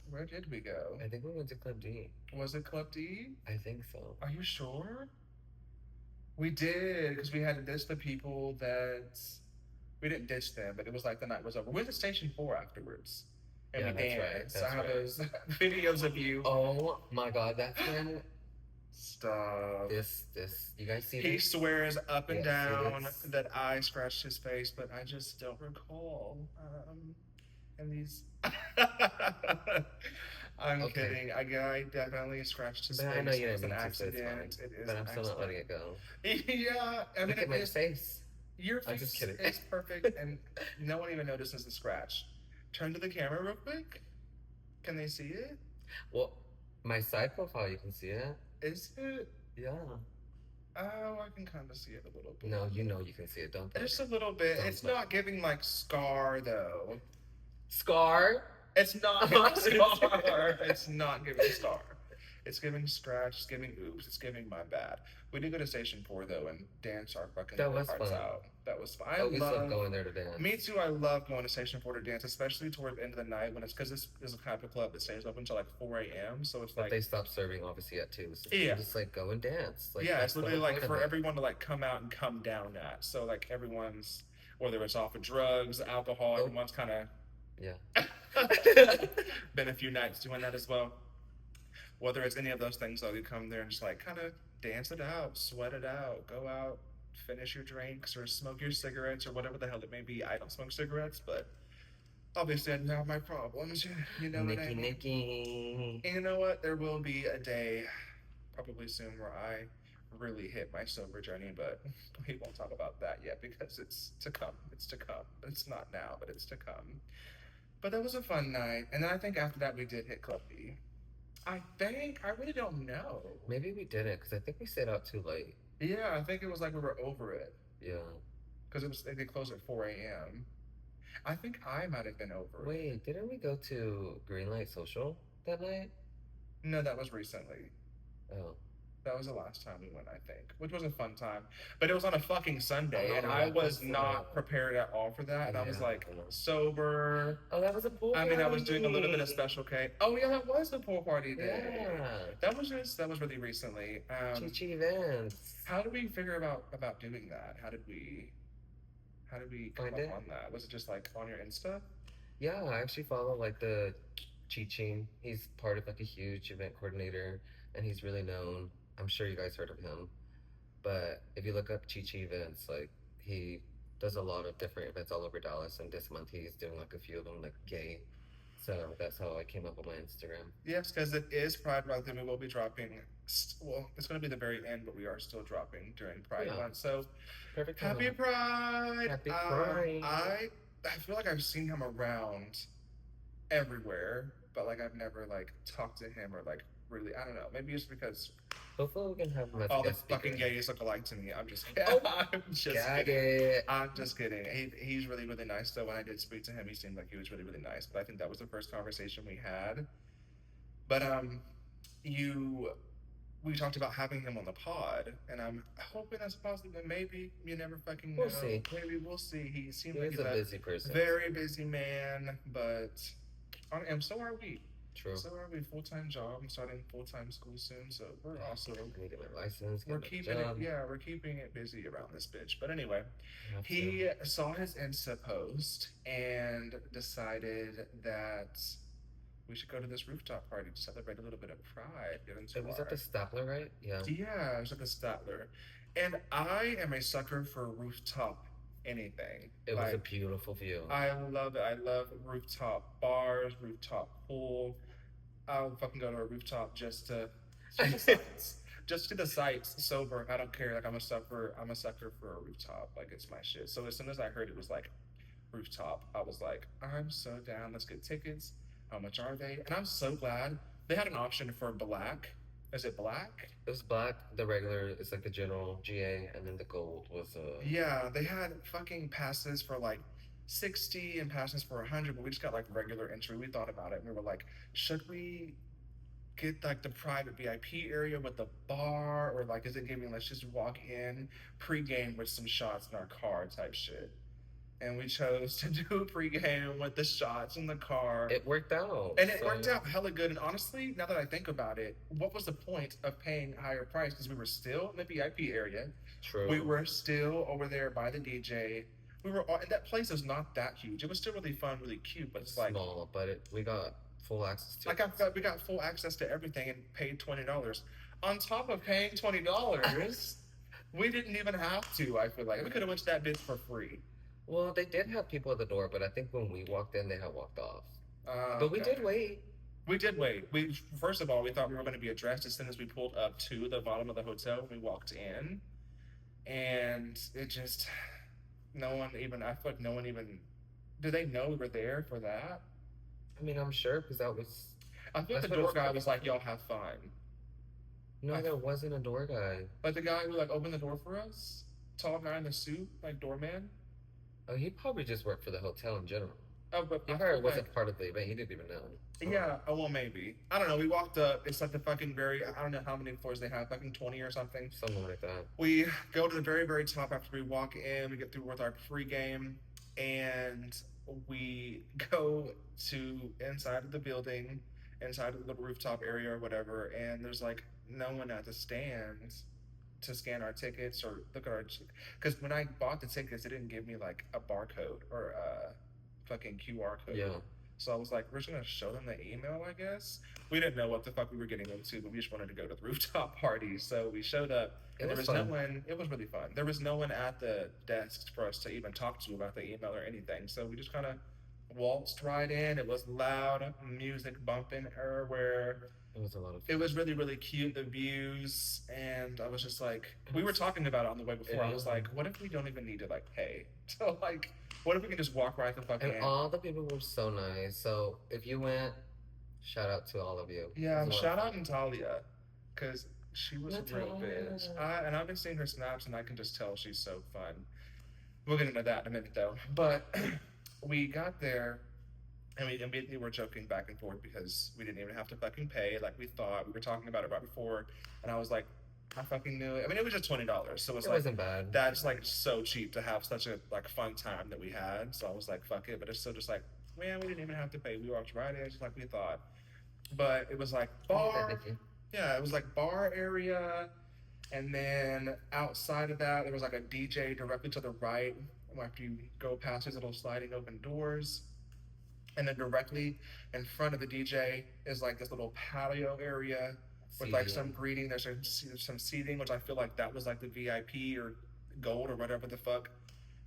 Where did we go? I think we went to Club D. Was it Club D? I think so. Are you sure? We did, because we had to ditch the people that we didn't ditch them, but it was like the night was over. We went to Station 4 afterwards. And Yeah, we that's right, danced. that's I have right. those videos of you. Oh my god, that's when Stop. This, you guys see He this? swears up and Yeah, see down this? that I scratched his face, but I just don't recall. And these. I'm Okay. kidding. I definitely scratched his But I know face. you It didn't was an mean to, so it's fine. accident. It is But an I'm still not letting accident. it go. Yeah, I mean, Look at it my is. face. Your I'm just face kidding. is perfect, and no one even notices the scratch. Turn to the camera real quick. Can they see it? Well, my side profile, you can see it. Is it? Yeah. Oh, I can kind of see it a little bit. No, you know you can see it. Don't play. Just a little bit. Don't It's play. not giving like scar though. Scar? It's not giving scar. It's not giving scar. It's giving scratch. It's giving oops. It's giving my bad. We did go to Station 4 though and dance our fucking That was hearts fun. out. That was fun. I always love going there to dance. Me too. I love going to Station 4 to dance, especially toward the end of the night when it's because this is a kind of a club that stays open until like 4 a.m. So it's But like they stop serving obviously at 2. So yeah, just like go and dance. Like yeah. that's It's the literally whole like point of for it. everyone to like come out and come down at. So like everyone's whether it's off of drugs, alcohol, Oh. everyone's kind of Yeah. been a few nights doing that as well. Whether it's any of those things, though, you come there and just like kind of dance it out, sweat it out, go out, finish your drinks, or smoke your cigarettes, or whatever the hell it may be. I don't smoke cigarettes, but obviously I have my problems. You know what I Nicky mean? Nicky. And you know what? There will be a day, probably soon, where I really hit my sober journey, but we won't talk about that yet because it's to come. It's to come. It's not now, but it's to come. But that was a fun night. And then I think after that we did hit Club B. I think I really don't know. Maybe we didn't because I think we stayed out too late. Yeah, I think it was like we were over it Yeah. because it was they closed at 4 a.m. I think I might have been over it. Wait, didn't we go to Greenlight Social that night? No, that was recently. Oh. That was the last time we went, I think, which was a fun time. But it was on a fucking Sunday, Oh, and I was that's not prepared at all for that. And I was Yeah. like sober. Oh, that was a pool I mean, I was doing a little bit of party. special K. Oh yeah, that was the pool party day. Yeah. That was really recently. Chi events. How did we figure about doing that? How did we come Find up it? on that? Was it just like on your Insta? Yeah, I actually follow like the Chi. He's part of like a huge event coordinator and he's really known. I'm sure you guys heard of him. But if you look up Chi events, like he does a lot of different events all over Dallas and this month he's doing like a few of them like gay. So that's how I came up with my Instagram. Yes, because it is Pride Month, and we will be dropping. Well, it's going to be the very end, but we are still dropping during Pride Yeah. Month. So Perfect. happy Pride! Happy Pride. I feel like I've seen him around everywhere, but like I've never like talked to him or like really. I don't know. Maybe it's because Hopefully we can have him as a all the guest speaker. fucking gays look alike to me. I'm just kidding. Oh, I'm just Gag kidding. it. I'm just kidding. He's really, really nice. Though when I did speak to him, he seemed like he was really, really nice. But I think that was the first conversation we had. But you, we talked about having him on the pod, and I'm hoping that's possible. Maybe you never fucking know. We'll see. Maybe we'll see. He seemed He like is he's a busy person. very busy man, but and so are we. True. So are we full-time job? I'm starting full-time school soon, so we're also I need to get my license. we're Get keeping my it job. we're keeping it busy around this bitch. But anyway, Have to. he saw his Insta post and decided that we should go to this rooftop party to celebrate a little bit of pride. Get into It was at the Stapler, right? Yeah. yeah, it was at the Statler. And I am a sucker for rooftop anything. It was a Like, beautiful view. I love it. I love rooftop bars, rooftop pool. I'll fucking go to a rooftop just to see the sights. Just to the sights sober. I don't care. Like I'm a sucker. I'm a sucker for a rooftop. Like it's my shit. So as soon as I heard it was like rooftop, I was like, I'm so down. Let's get tickets. How much are they? And I'm so glad they had an option for black. Is it black? It was black, the regular, it's like the general GA, and then the gold was Yeah, they had fucking passes for like 60 and passes for 100, but we just got like regular entry. We thought about it and we were like, should we get like the private VIP area with the bar, or like is it giving let's just walk in pregame with some shots in our car type shit? And we chose to do pregame with the shots in the car. It worked out. And it worked out hella good. And honestly, now that I think about it, what was the point of paying a higher price? Because we were still in the VIP area. True. We were still over there by the DJ. We were, and that place is not that huge. It was still really fun, really cute, but it's like small, but we got full access to it. we got full access to everything and paid $20. on top of paying $20, we didn't even have to. I feel like we could have went to that bitch for free. Well, they did have people at the door, but I think when we walked in, they had walked off. But we Okay. did wait. We did wait. We first of all, we thought we were going to be addressed as soon as we pulled up to the bottom of the hotel. We walked in, and it just no one even. I feel like no one even. Do they know we were there for that? I mean, I'm sure because that was. I feel like That's the what it door was guy for. was like, "Y'all have fun." No, I, there wasn't a door guy. like the guy who like opened the door for us, tall guy in the suit, like doorman. Oh, he probably just worked for the hotel in general. Oh, but He I probably feel like wasn't part of the event. He didn't even know. yeah. Oh well, maybe. I don't know. We walked up. It's like the fucking very. I don't know how many floors they have. Fucking 20 or something. Something like that. We go to the very, very top after we walk in. We get through with our pregame, and we go to inside of the building, inside of the rooftop area or whatever. And there's like no one at the stands to scan our tickets or look at our. Because when I bought the tickets, it didn't give me like a barcode or a fucking QR code. Yeah. So I was like, we're just gonna show them the email, I guess. We didn't know what the fuck we were getting into, but we just wanted to go to the rooftop party. So we showed up, and there was no one. It was really fun. There was no one at the desks for us to even talk to about the email or anything. So we just kind of waltzed right in. It was loud, music bumping everywhere. It was a lot of fun. It was really, really cute, the views, and I was just like, we were talking about it on the way before. I was like, what if we don't even need to like pay? So like, what if we can just walk right the fuck in? And all the people were so nice. So if you went, shout out to all of you. Yeah, shout out Natalia, because she was a real bitch. And I've been seeing her snaps, and I can just tell she's so fun. We'll get into that in a minute, though. But we got there, and we immediately were joking back and forth because we didn't even have to fucking pay like we thought. We were talking about it right before, and I was like, I fucking knew it. I mean, it was just $20, so it wasn't bad. That's like so cheap to have such a like fun time that we had. So I was like, fuck it. But it's still just like, man, we didn't even have to pay. We walked right in just like we thought. But it was like bar. Yeah, it was like bar area, and then outside of that, there was like a DJ directly to the right after you go past these little sliding open doors. And then directly in front of the DJ is like this little patio area with like some greeting. There's some seating, which I feel like that was like the VIP or gold or whatever the fuck.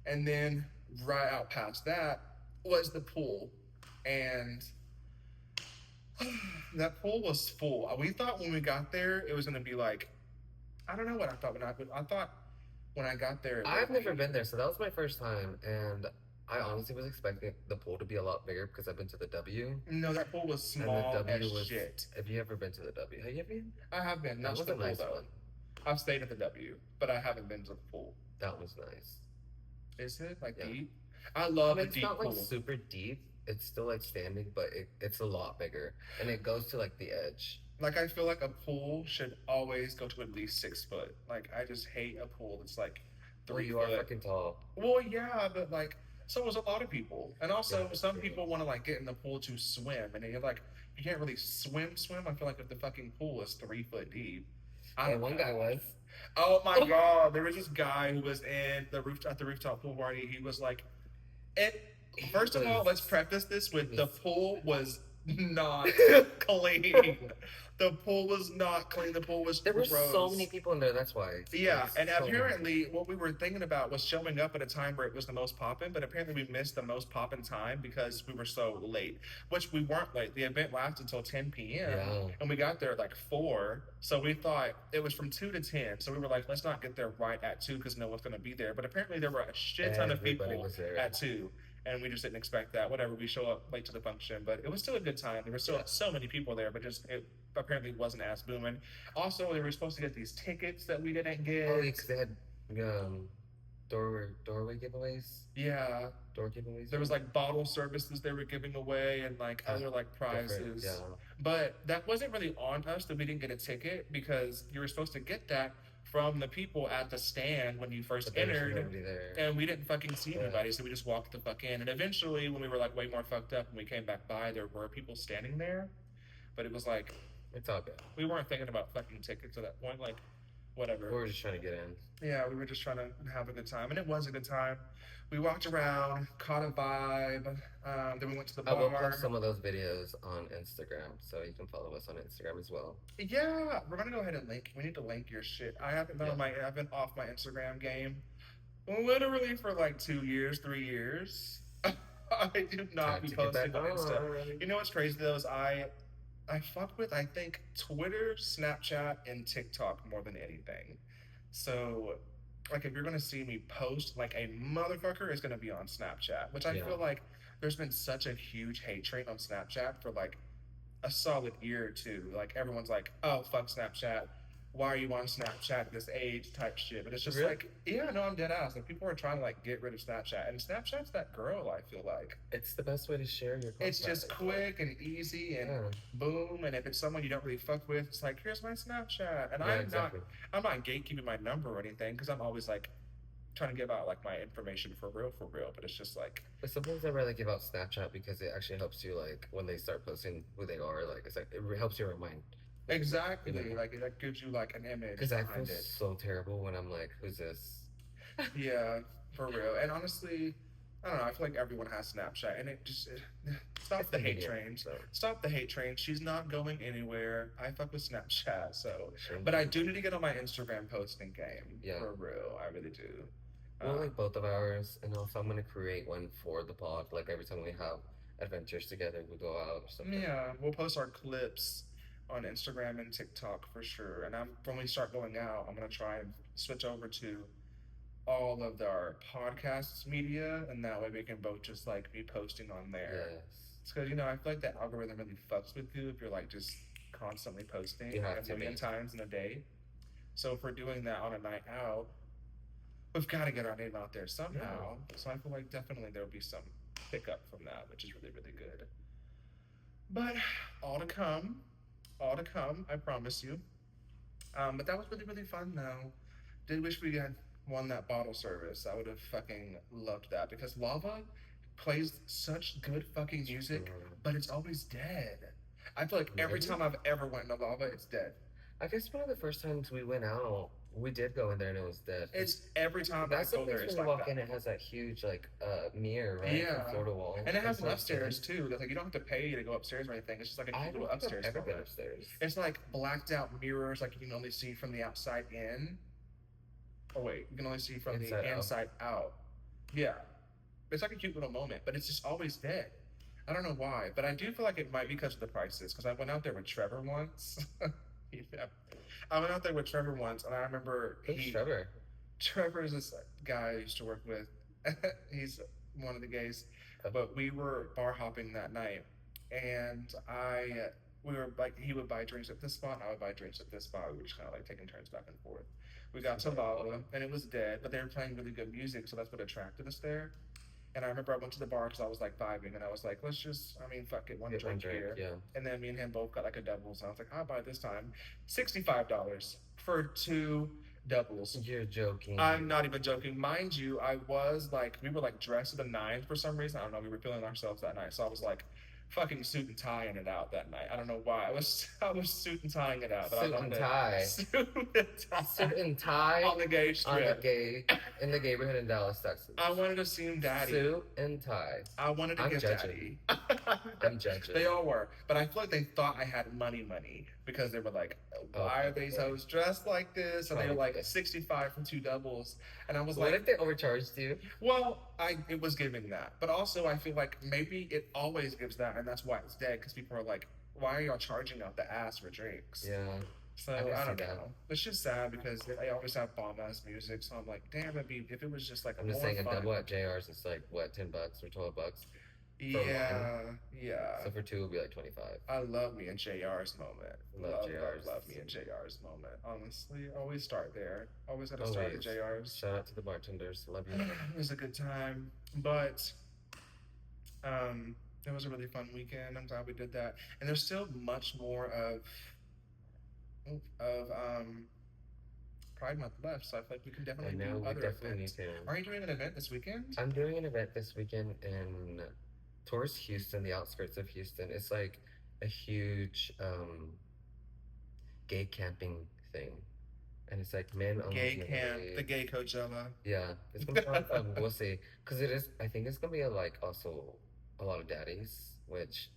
And then right out past that was the pool. And that pool was full. We thought when we got there, it was going to be like, I don't know what I thought when I got there. I've never been there, so that was my first time. And I honestly was expecting the pool to be a lot bigger because I've been to the W. No, that pool was small and the W as was, shit. Have you ever been to the W? Have you been? I have been. Not That was the a pool, nice though. one. I've stayed at the W, but I haven't been to the pool. That was nice. Is it like Yeah. deep? I love I mean, a it's deep not pool. like super deep. It's still like standing, but it's a lot bigger, and it goes to like the edge. Like I feel like a pool should always go to at least 6 foot. Like I just hate a pool that's like 3 Well, you foot. are fucking tall. Well, yeah, but like so was a lot of people, and also Yeah, some true. people want to like get in the pool to swim, and you're like you can't really swim. I feel like if the fucking pool is 3 foot deep. And one guy was. Oh my god, there was this guy who was in the rooftop pool party. He was like, it. First of all, let's preface this with the pool was not clean. The pool was not clean. The pool was There were gross. so many people in there. That's why. Yeah, and so apparently what we were thinking about was showing up at a time where it was the most poppin', but apparently we missed the most poppin' time because we were so late, which we weren't late. The event lasted until 10 p.m. Yeah. and we got there at like 4, so we thought it was from 2 to 10. So we were like, let's not get there right at 2 because no one's going to be there. But apparently there were a shit ton of people Everybody was there. at 2. And we just didn't expect that. Whatever, we show up late to the function, but it was still a good time. There were still so many people there, but just it apparently wasn't as booming. Also, they were supposed to get these tickets that we didn't get. Oh, because they had doorway giveaways. Yeah, Door giveaways. there was like bottle services they were giving away and like other like prizes. Yeah. But that wasn't really on us that we didn't get a ticket because you were supposed to get that from the people at the stand when you first But there was entered. nobody there. And we didn't fucking see anybody, so we just walked the fuck in. And eventually, when we were like way more fucked up and we came back by, there were people standing there. But it was like, It's all good. we weren't thinking about fucking tickets at that point. Like, whatever. We're just trying to get in. Yeah, we were just trying to have a good time, and it was a good time. We walked around, caught a vibe. Then we went to the I will post bar. some of those videos on Instagram, so you can follow us on Instagram as well. Yeah, we're gonna go ahead and link. We need to link your shit. I haven't been Yeah. on my. I've been off my Instagram game literally for like 2 years, 3 years. I do not Time be to get posting back on Insta. on. You know what's crazy though is I fuck with I think Twitter, Snapchat, and TikTok more than anything. So like if you're gonna see me post like a motherfucker, it's gonna be on Snapchat, which I Yeah. feel like there's been such a huge hate train on Snapchat for like a solid year or two. Like everyone's like, oh fuck Snapchat. Why are you on Snapchat at this age type shit? But it's just Really? like, yeah, no, I'm dead ass. Like people are trying to like get rid of Snapchat, and Snapchat's that girl. I feel like It's the best way to share your content. it's just quick and easy and Yeah. boom. And if it's someone you don't really fuck with, it's like, here's my Snapchat. And Yeah, exactly. I'm not gatekeeping my number or anything because I'm always like trying to give out like my information for real, for real. But it's just like, But sometimes I rather give out Snapchat because it actually helps you, like, when they start posting who they are, like, it's like, it helps you remind. exactly, You know? like that gives you like an image Because I feel behind it. so terrible when I'm like, who's this? Yeah, for real. And honestly, I don't know. I feel like everyone has Snapchat, and stop It's the hate convenient, train. so. Stop the hate train. She's not going anywhere. I fuck with Snapchat, so. Sure. But I do need to get on my Instagram posting game. Yeah. For real, I really do. We'll like both of ours, and also I'm gonna create one for the pod. Like every time we have adventures together, we go out or something. Yeah, we'll post our clips on Instagram and TikTok for sure. And when we start going out, I'm gonna try and switch over to all of our podcasts media, and that way we can both just like be posting on there. Yes. It's because I feel like the algorithm really fucks with you if you're like just constantly posting You have a to million be. times in a day. So if we're doing that on a night out, we've got to get our name out there somehow. So I feel like definitely there'll be some pickup from that, which is really, really good. But all to come, I promise you. But that was really, really fun though. Did wish we had won that bottle service. I would have fucking loved that because Lava plays such good fucking music, but it's always dead. I feel like every Really? time I've ever went to Lava, it's dead. I guess one of the first times we went out, we did go in there and it was dead. It's every time That's I the go there, place it's when you like walk that. in, it has that huge like mirror, right? Yeah. From floor to wall. And it has an so upstairs scary. too. That's like you don't have to pay to go upstairs or anything. It's just like a I cute don't little think upstairs. I've ever been toilet. upstairs. It's like blacked out mirrors, like you can only see from the outside in. Oh wait, you can only see from Inside the out. inside out. Yeah, it's like a cute little moment, but it's just always dead. I don't know why, but I do feel like it might be because of the prices. Because I went out there with Trevor once. Yeah. I went out there with Trevor once, and I remember Who's Trevor? Trevor is this guy I used to work with. He's one of the gays, but we were bar hopping that night, and we were like he would buy drinks at this spot, and I would buy drinks at this spot. We were just kind of like taking turns back and forth. We got to Lava, and it was dead, but they were playing really good music, so that's what attracted us there. And I remember I went to the bar because I was like vibing, and I was like, let's just, I mean, fuck it, one Get one drink drink, here. yeah. And then me and him both got like a doubles, and I was like, I'll buy this time $65 for two doubles. You're joking. I'm not even joking. Mind you, I was like, we were like dressed to the nines for some reason. I don't know. We were feeling ourselves that night. So I was like fucking suit and tying it out that night. I don't know why. I was suit and tying it out. But Suit I was and tie. Suit and tie. Suit and tie On the gay on the strip. gay in the neighborhood in Dallas, Texas. I wanted to seem daddy. Suit and tie. I wanted to I'm get judging. daddy. I'm judging. They all were. But I feel like they thought I had money because they were like, why are these hoes dressed like this? And they were like 65 for two doubles. And I was What like, if they overcharged you? well, it was giving that. But also I feel like maybe it always gives that, and that's why it's dead, because people are like, why are y'all charging out the ass for drinks? Yeah. So I can I don't see that. know. It's just sad because they always have bomb ass music. So I'm like, damn, if it was just like I'm just more saying a fun. double at JR's is like what, $10 or $12? Yeah, yeah. So for two it'll be like 25. I love me in JR's moment. Love JR's. Love me in JR's moment. Honestly, always start there. Always got to start at Always. JR's. Shout out to the bartenders. Love you. It was a good time, but it was a really fun weekend. I'm glad we did that. And there's still much more of Pride Month left, so I feel like we can I definitely know, do we other definitely events. need to. Are you doing an event this weekend? I'm doing an event this weekend towards Houston, the outskirts of Houston. It's like a huge gay camping thing. and it's like men Gay only. camp, the gay Coachella. Yeah, it's gonna be a lot of fun. We'll see, because it is. I think it's gonna be like also a lot of daddies, which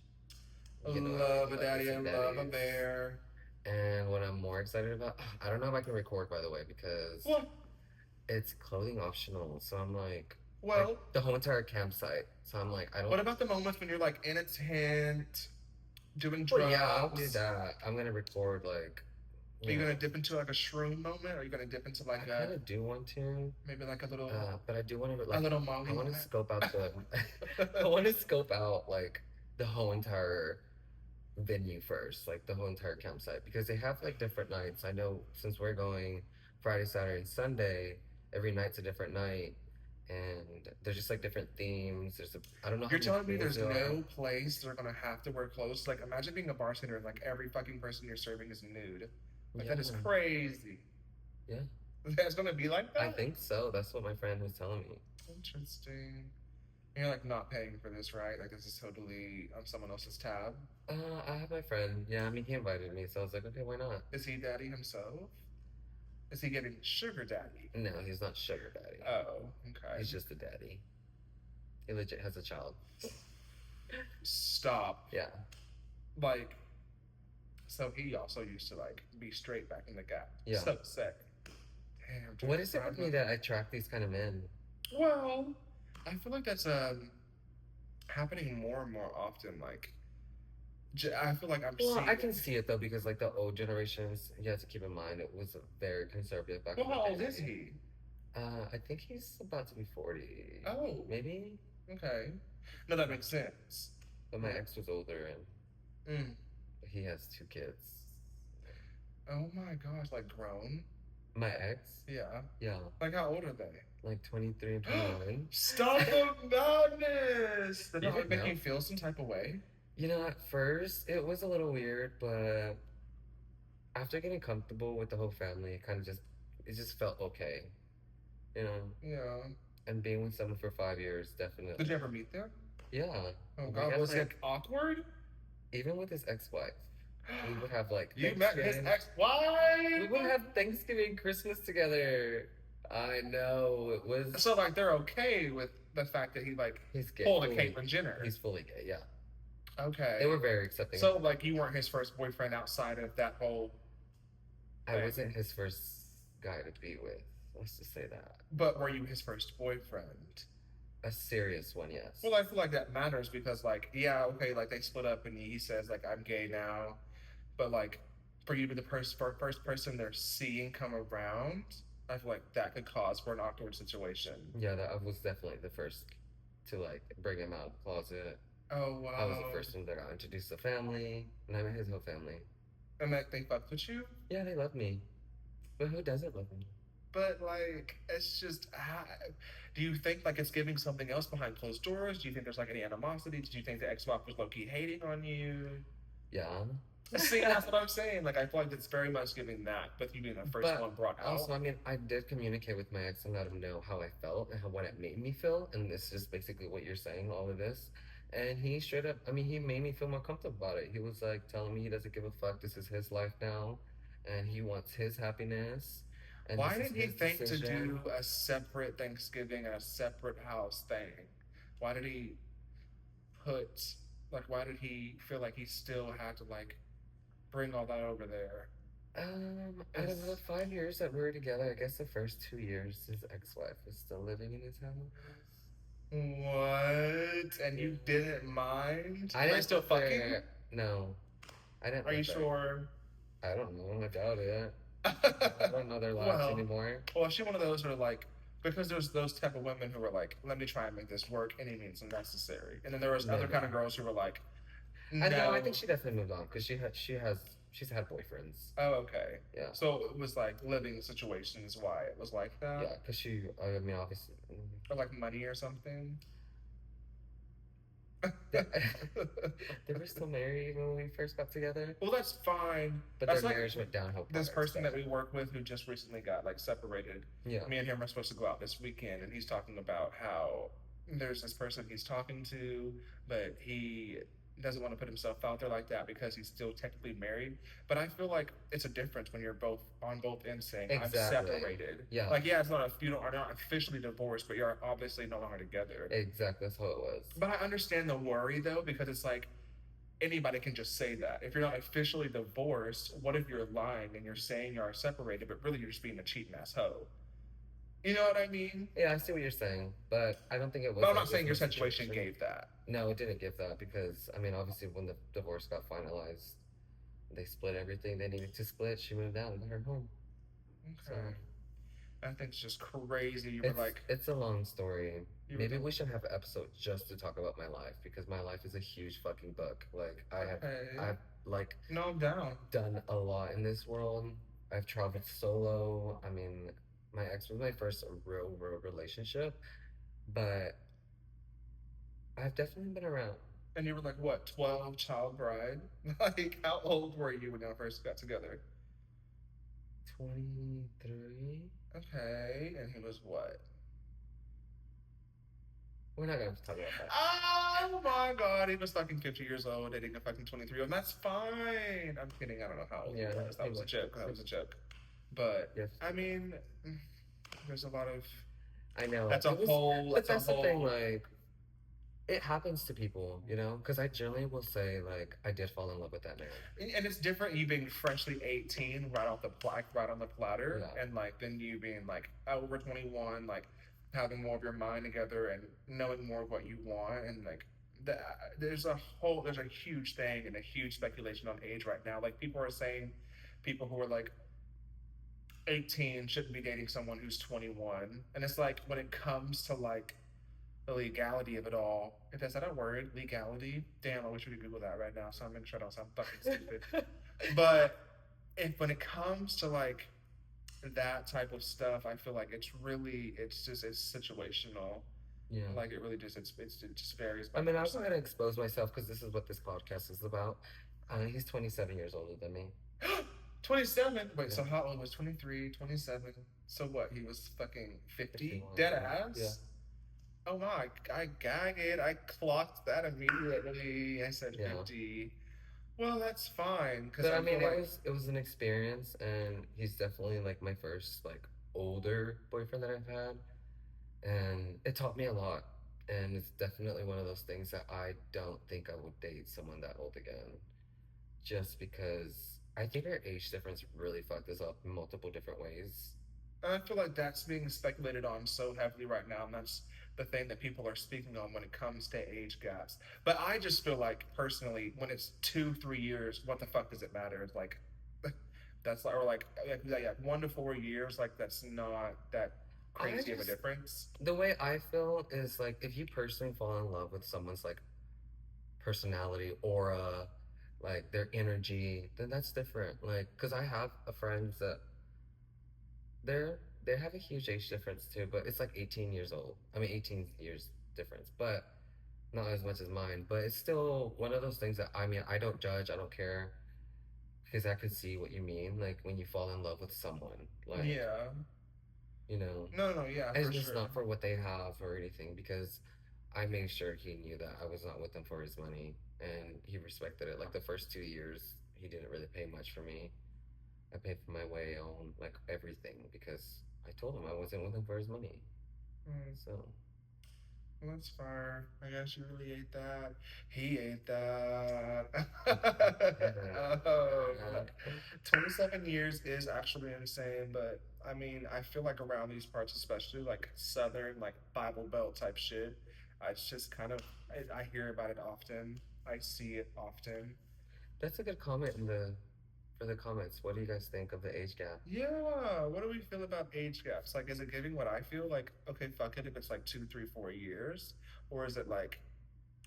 I Love a love me daddy, I some love a daddies. bear. And what I'm more excited about, I don't know if I can record by the way because Well, it's clothing optional. So I'm like well, the whole entire campsite. So I'm like, I don't. what about the moments when you're like in a tent doing Well, yeah, I'll do drugs? that. I'm gonna record like, Are you you know, gonna dip into like a shroom moment? Are you gonna dip into I like kind a of do want to, maybe like a little but I do want to a like, little Molly I want to moment? scope out the, I want to scope out like the whole entire venue first, like the whole entire campsite, because they have like different nights. I know since we're going Friday, Saturday, and Sunday, every night's a different night, and there's just like different themes. I don't know how You're many telling me pools there's there are. no place they're gonna have to wear clothes? Like imagine being a bartender and like every fucking person you're serving is nude. Like Yeah, that is crazy. yeah, That's gonna be like I that? think so. That's what my friend was telling me. Interesting. And you're like not paying for this, right? Like this is totally on someone else's tab. I have my friend. Yeah, I mean, he invited me, so I was like, okay, why not? Is he daddy himself? Is he getting sugar daddy? No, he's not sugar daddy. Oh, okay. He's just a daddy. He legit has a child. Stop. Yeah. Like, so he also used to like be straight back in the gap. Yeah. So sick. Damn. Dude, What is it with me that I attract these kind of men? Well, I feel like that's happening more and more often. Like, I feel like I'm Well, seeing. I can see it though because like the old generations, you have to keep in mind it was very conservative back Well, in the how old day. is he? I think he's about to be 40. Oh, Maybe. okay. No, that makes sense. But my ex was older and Mm. he has 2 kids. Oh my gosh, like grown? My ex? Yeah. Yeah. Like how old are they? Like 23 and 21. Stop the madness! Did You that didn't make know? you feel some type of way? At first it was a little weird, but after getting comfortable with the whole family, it just felt okay. You know? Yeah. And being with someone for 5 years, definitely. Did you ever meet them? Yeah. Oh We god, had, was it like, awkward? even with his ex-wife, we would have like You met his Thanksgiving. We ex-wife? would have Thanksgiving, Christmas together. I know it was. So like they're okay with the fact that he like He's gay. pulled a Caitlyn Jenner. He's fully gay. Yeah. Okay. They were very accepting. So like you weren't his first boyfriend outside of that whole I thing. wasn't his first guy to be with. Let's just say that. But were you his first boyfriend? A serious one, yes. Well, I feel like that matters because like yeah, okay, like they split up and he says like I'm gay now, but like for you to be the first person they're seeing come around, I feel like that could cause for an awkward situation. Yeah, I was definitely the first to like bring him out of the closet. Oh wow. I was the first one that got introduced to the family, and I met his whole family. And that they fucked with you? Yeah, they love me. But who doesn't love me? But like, it's just. Do you think like it's giving something else behind closed doors? Do you think there's like any animosity? Did you think the ex-wife was low-key hating on you? Yeah. See, that's what I'm saying. Like, I feel like it's very much giving that, with you being the first But one brought out. also, I mean, I did communicate with my ex and let him know how I felt and what it made me feel. And this is basically what you're saying, all of this. And he straight up, I mean, he made me feel more comfortable about it. He was like telling me he doesn't give a fuck. This is his life now. And he wants his happiness. And Why this is did he his think to decision. do a separate Thanksgiving and a separate house thing? Why did he put, like, why did he feel like he still had to, like, bring all that over there? Out of the 5 years that we were together, I guess the first 2 years, his ex-wife was still living in his house. What? And you didn't mind? I Are didn't you still live fucking? there. No, I didn't. Are you live there. sure? I don't know. I doubt it. I don't know their lives anymore. Well, is she one of those who are like, because there's those type of women who are like, let me try and make this work any means necessary, and then there was other Maybe. kind of girls who were like, no. I know. I think she definitely moved on because she's had boyfriends. Oh, okay. Yeah. So it was like living situation is why it was like that. Yeah, because I mean, obviously. Or like money or something. They were still married when we first got together. Well, that's fine. But that's their like marriage went downhill. this person that we work with who just recently got like separated. Yeah. Me and him are supposed to go out this weekend, and he's talking about how there's this person he's talking to, but he doesn't want to put himself out there like that because he's still technically married. But I feel like it's a difference when you're both on both ends saying I'm Exactly. separated. Yeah. Like yeah, it's not a you don't are not officially divorced, but you're obviously no longer together. Exactly. That's how it was. But I understand the worry though because it's like anybody can just say that. If you're not officially divorced, what if you're lying and you're saying you are separated, but really you're just being a cheating ass hoe? You know what I mean? Yeah, I see what you're saying, but I don't think it was But I'm like not this saying in your this situation situation. gave that. No, it didn't give that because I mean, obviously, when the divorce got finalized, they split everything they needed to split. She moved out and got her home. So Okay. I think it's just crazy. You were like, it's a long story. you were Maybe the, we should have an episode just to talk about my life because my life is a huge fucking book. Like okay. I've like No, I'm down. done a lot in this world. I've traveled solo. I mean, my ex was my first real relationship, but I've definitely been around. And you were like, what, 12, child bride? Like, how old were you when y'all first got together? 23. Okay. And he was what? We're not gonna talk about that. Oh my god, he was fucking 50 years old, dating a fucking 23-year-old. That's fine. I'm kidding. I don't know how old Yeah, he was. That was a joke. That was a joke. But, yes. I mean, there's a lot of. I know. That's a whole. But That's that's a the whole. thing. Like, it happens to people, you know. Because I generally will say, like, I did fall in love with that man. And it's different you being freshly 18 right off the right on the platter, Yeah. and like then you being like over 21, like having more of your mind together and knowing more of what you want, and like there's a huge thing and a huge speculation on age right now. Like people are saying, people who are like 18 shouldn't be dating someone who's 21, and it's like when it comes to like the legality of it all. If that's not a word, legality. Damn, I wish we could Google that right now. So I'm making sure I don't sound fucking stupid. But if when it comes to like that type of stuff, I feel like it's situational. Yeah. Like it really just it just varies. By I mean, I'm person. not gonna expose myself because this is what this podcast is about. He's 27 years older than me. 27. Wait, Yeah. so how old was 23, 27? So what? He was fucking 50? 51, Dead yeah. ass? Yeah. Oh my, I gag it. I clocked that immediately. I said Yeah. 50. Well, that's fine because But I I mean, feel like it was an experience, and he's definitely like my first like older boyfriend that I've had, and it taught me a lot. And it's definitely one of those things that I don't think I would date someone that old again, just because I think our age difference really fucked us up in multiple different ways. I feel like that's being speculated on so heavily right now, and that's the thing that people are speaking on when it comes to age gaps. But I just feel like personally, when it's 2, 3 years, what the fuck does it matter? It's like that's like or like 1 to 4 years, like that's not that crazy of a difference. The way I feel is like if you personally fall in love with someone's like personality, aura, like their energy, then that's different. Like, cause I have a friends that they have a huge age difference too, but it's like 18 years old. I mean, 18 years difference, but not as much as mine. But it's still one of those things that I mean, I don't judge, I don't care, because I can see what you mean. Like when you fall in love with someone, like Yeah. you know, No, yeah, and for it's sure. not for what they have or anything, because I made sure he knew that I was not with him for his money, and he respected it. Like the first 2 years, he didn't really pay much for me. I paid for my way on like everything because I told him I wasn't with him for his money. So Well, that's fire. I guess you really ate that. He ate that. Oh, 27 years is actually insane, but I mean, I feel like around these parts, especially like Southern, like Bible Belt type shit, it's just kind of, I hear about it often. I see it often. that's a good comment in the for the comments. What do you guys think of the age gap? Yeah, what do we feel about age gaps? Like, is it giving what I feel? Like, okay, fuck it if it's like 2, 3, 4 years, or is it like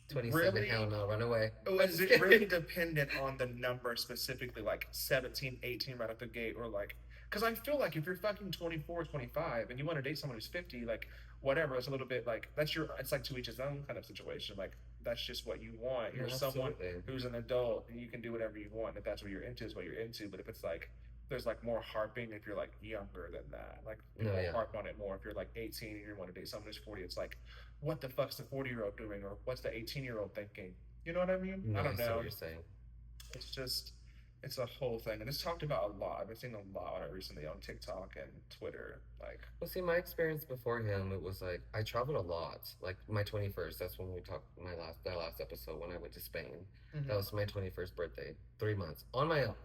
27, really? hell no, run away. Oh, is it really dependent on the number specifically, like 17, 18 right out the gate, or like, because I feel like if you're fucking 24, 25, and you want to date someone who's 50, like, whatever, it's a little bit like, it's like to each his own kind of situation. Like, that's just what you want. You're No, someone absolutely. who's an adult, and you can do whatever you want. If that's what you're into, is what you're into. But if it's like, there's like more harping if you're like younger than that. Like, people No, yeah. harp on it more. If you're like 18 and you want to date someone who's 40, it's like, what the fuck's the 40-year-old doing, or what's the 18-year-old thinking? You know what I mean? No, I I don't see what know. you're saying. It's just, it's a whole thing, and it's talked about a lot. I've been seeing a lot recently on TikTok and Twitter. Like, Well, see, my experience before him, it was like I traveled a lot. Like my 21st, that's when we talked that last episode when I went to Spain. That was my 21st birthday. 3 months on my own.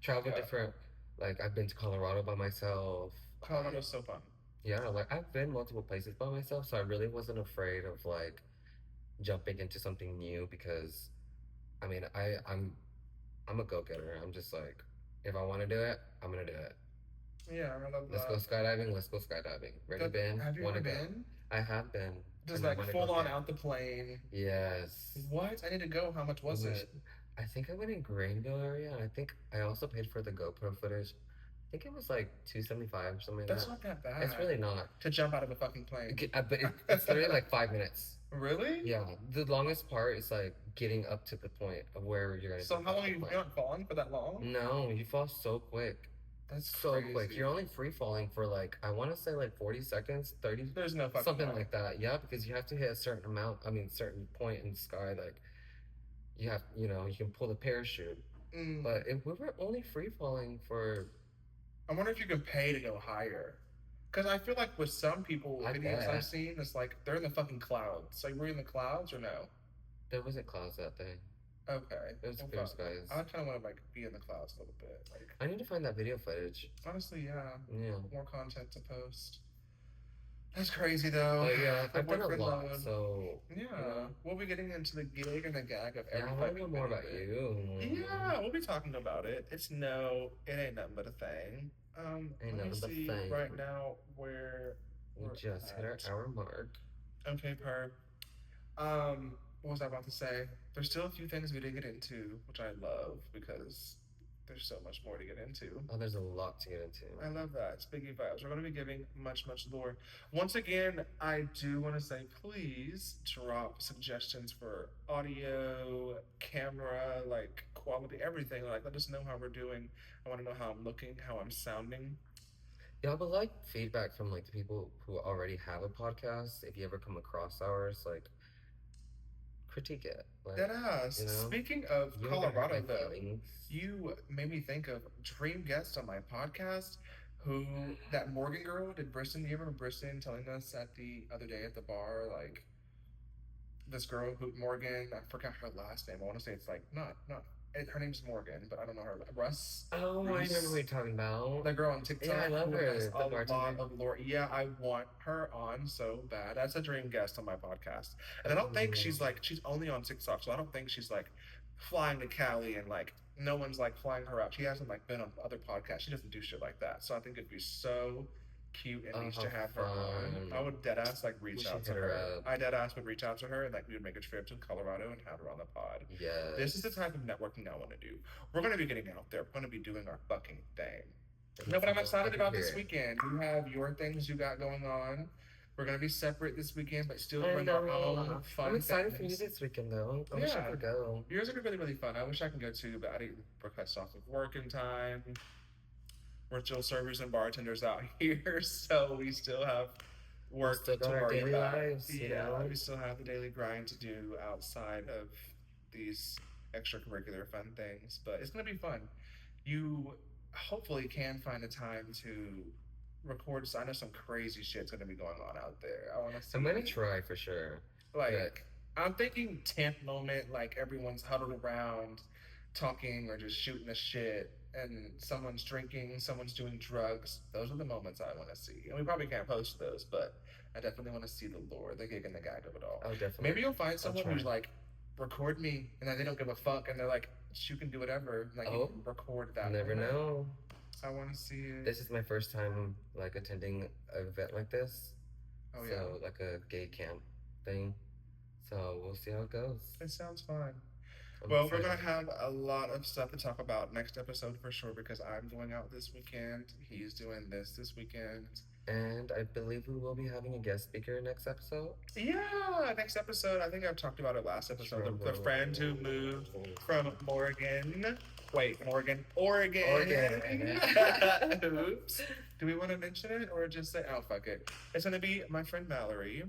Traveled yeah, different. Like I've been to Colorado by myself. Colorado's so fun. Yeah, like I've been multiple places by myself, so I really wasn't afraid of like jumping into something new because I mean I'm a go getter. I'm just like if I want to do it, I'm gonna do it. Yeah, I love Let's go that. skydiving. Let's go skydiving. Ready, Ben? Have you Want ever to go? been? I have been, Just and I like want to go full on again. out the plane. Yes. What? I need to go. How much was We it? I think I went in Greenville area, and I think I also paid for the GoPro footage. I think it was like 275 or something like That's that. not that bad. It's really not. To jump out of a fucking plane. But it's literally like 5 minutes. Really? Yeah, the longest part is like getting up to the point of where you're gonna. So jump how out long the have you plane. not fallen for that long? No, you fall so quick. That's So crazy. quick. You're only free falling for like I want to say like 40 seconds, 30. There's no fucking something way. like that. Yeah, because you have to hit a certain amount. I mean, certain point in the sky. Like you have, you can pull the parachute. But if we were only free falling for, I wonder if you can pay to go higher. Because I feel like with some people, videos I've seen, it's like they're in the fucking clouds. Like, were you in the clouds or no? There wasn't clouds that day. Okay. It was clear skies. I kind of want to like be in the clouds a little bit. Like, I need to find that video footage. Honestly, yeah. Yeah. More content to post. That's crazy though. But yeah, I've done a lot, so yeah, we'll be getting into the gig and the gag of everything. Yeah, I want to know more about you. Yeah, we'll be talking about it. It ain't nothing but a thing. Ain't Let me nothing but a see thing. right now where we just hit our hour mark. Okay, per. What was I about to say? There's still a few things we didn't get into, which I love because there's so much more to get into. Oh, there's a lot to get into. I love that. It's Biggie vibes. We're going to be giving much, much lore. Once again, I do want to say, please drop suggestions for audio, camera, like quality, everything. Like, let us know how we're doing. I want to know how I'm looking, how I'm sounding. Yeah, but like feedback from like the people who already have a podcast. If you ever come across ours, like critique it. Like, Deadass. Speaking of Colorado, though, feelings. you made me think of dream guest on my podcast. That Morgan girl did Briston. You remember Briston telling us at the other day at the bar, like this girl who Morgan, I forgot her last name. I want to say it's like not her name's Morgan, but I don't know her. Russ. Oh, I remember what you're talking about. The girl on TikTok. Yeah, I love her. Has a lot of lore. Yeah, I want her on so bad. That's a dream guest on my podcast. And I don't think she's only on TikTok, so I don't think she's like flying to Cali and like no one's like flying her out. She hasn't like been on other podcasts. She doesn't do shit like that. So I think it'd be so cute and nice to have her on. I would deadass like reach out to her. I deadass would reach out to her and like we would make a trip to Colorado and have her on the pod. Yeah. This is the type of networking I want to do. We're gonna be getting out there. We're gonna be doing our fucking thing. No, but I'm excited about this weekend. You have your things you got going on. We're gonna be separate this weekend, but still bring our own fun. I'm excited for you this weekend, though. I wish I could go. Yours are gonna be really, really fun. I wish I could go too, but I didn't request off of work in time. We're still servers and bartenders out here, so we still have work to worry about. Lives, we still have the daily grind to do outside of these extracurricular fun things, but it's gonna be fun. You hopefully can find a time to record. So I know some crazy shit's gonna be going on out there. I want to see. I'm gonna try for sure. Like I'm thinking tent moment, like everyone's huddled around, talking or just shooting the shit, and someone's drinking, someone's doing drugs. Those are the moments I want to see, and we probably can't post those, but I definitely want to see the lore, the gig and the gag of it all. Oh, definitely. Maybe you'll find someone who's like, record me, and then they don't give a fuck, and they're like, you can do whatever. Like, you can record that. Never know. I want to see it. This is my first time like attending an event like this. Oh yeah. So like a gay camp thing. So we'll see how it goes. It sounds fun. Well, we're going to have a lot of stuff to talk about next episode for sure because I'm going out this weekend. He's doing this weekend. And I believe we will be having a guest speaker next episode. Yeah, next episode. I think I've talked about it last episode. The friend who moved from Oregon. Oregon. Oops. Do we want to mention it or just say, oh, fuck it. It's going to be my friend Mallory.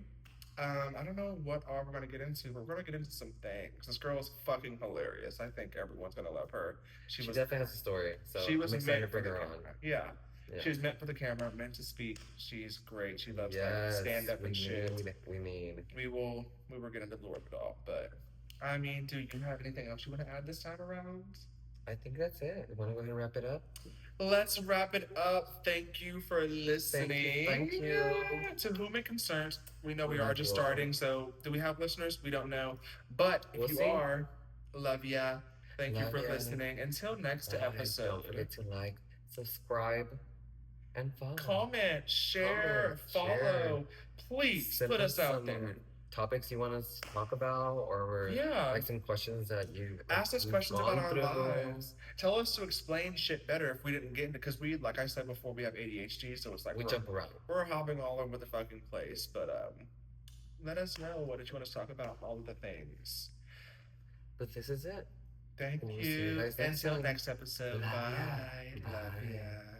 I don't know what all we're gonna get into, but we're gonna get into some things. This girl is fucking hilarious. I think everyone's gonna love her. She She was definitely has a story, so she was I'm excited to meant for bring the her on. camera. Yeah. Yeah. She was meant for the camera, meant to speak. She's great. She loves like Yes, stand up we and shit. need. We will get into the Lord of it all. But I mean, do you have anything else you want to add this time around? I think that's it. You want to go ahead and wrap it up? Let's wrap it up. Thank you for listening. Thank you. To whom it concerns, we know we Love are just you all. starting, so do we have listeners? We don't know. But if We'll you see. are, love ya. Thank you Love for ya. listening. Until next Bye. episode. Don't forget to like, subscribe, and follow. Comment, share, follow. share. Please Send put us out some there. topics you want us to talk about, or Yeah. like some questions that you Ask us you've questions about gone our through. lives. Tell us to explain shit better if we didn't get into, because we, like I said before, we have ADHD, so it's like We jump around. we're hopping all over the fucking place. But let us know what did you want us to talk about, all of the things. But this is it. Thank We'll see you you. guys next Until time. next episode. Love ya. Bye. Love Bye. ya.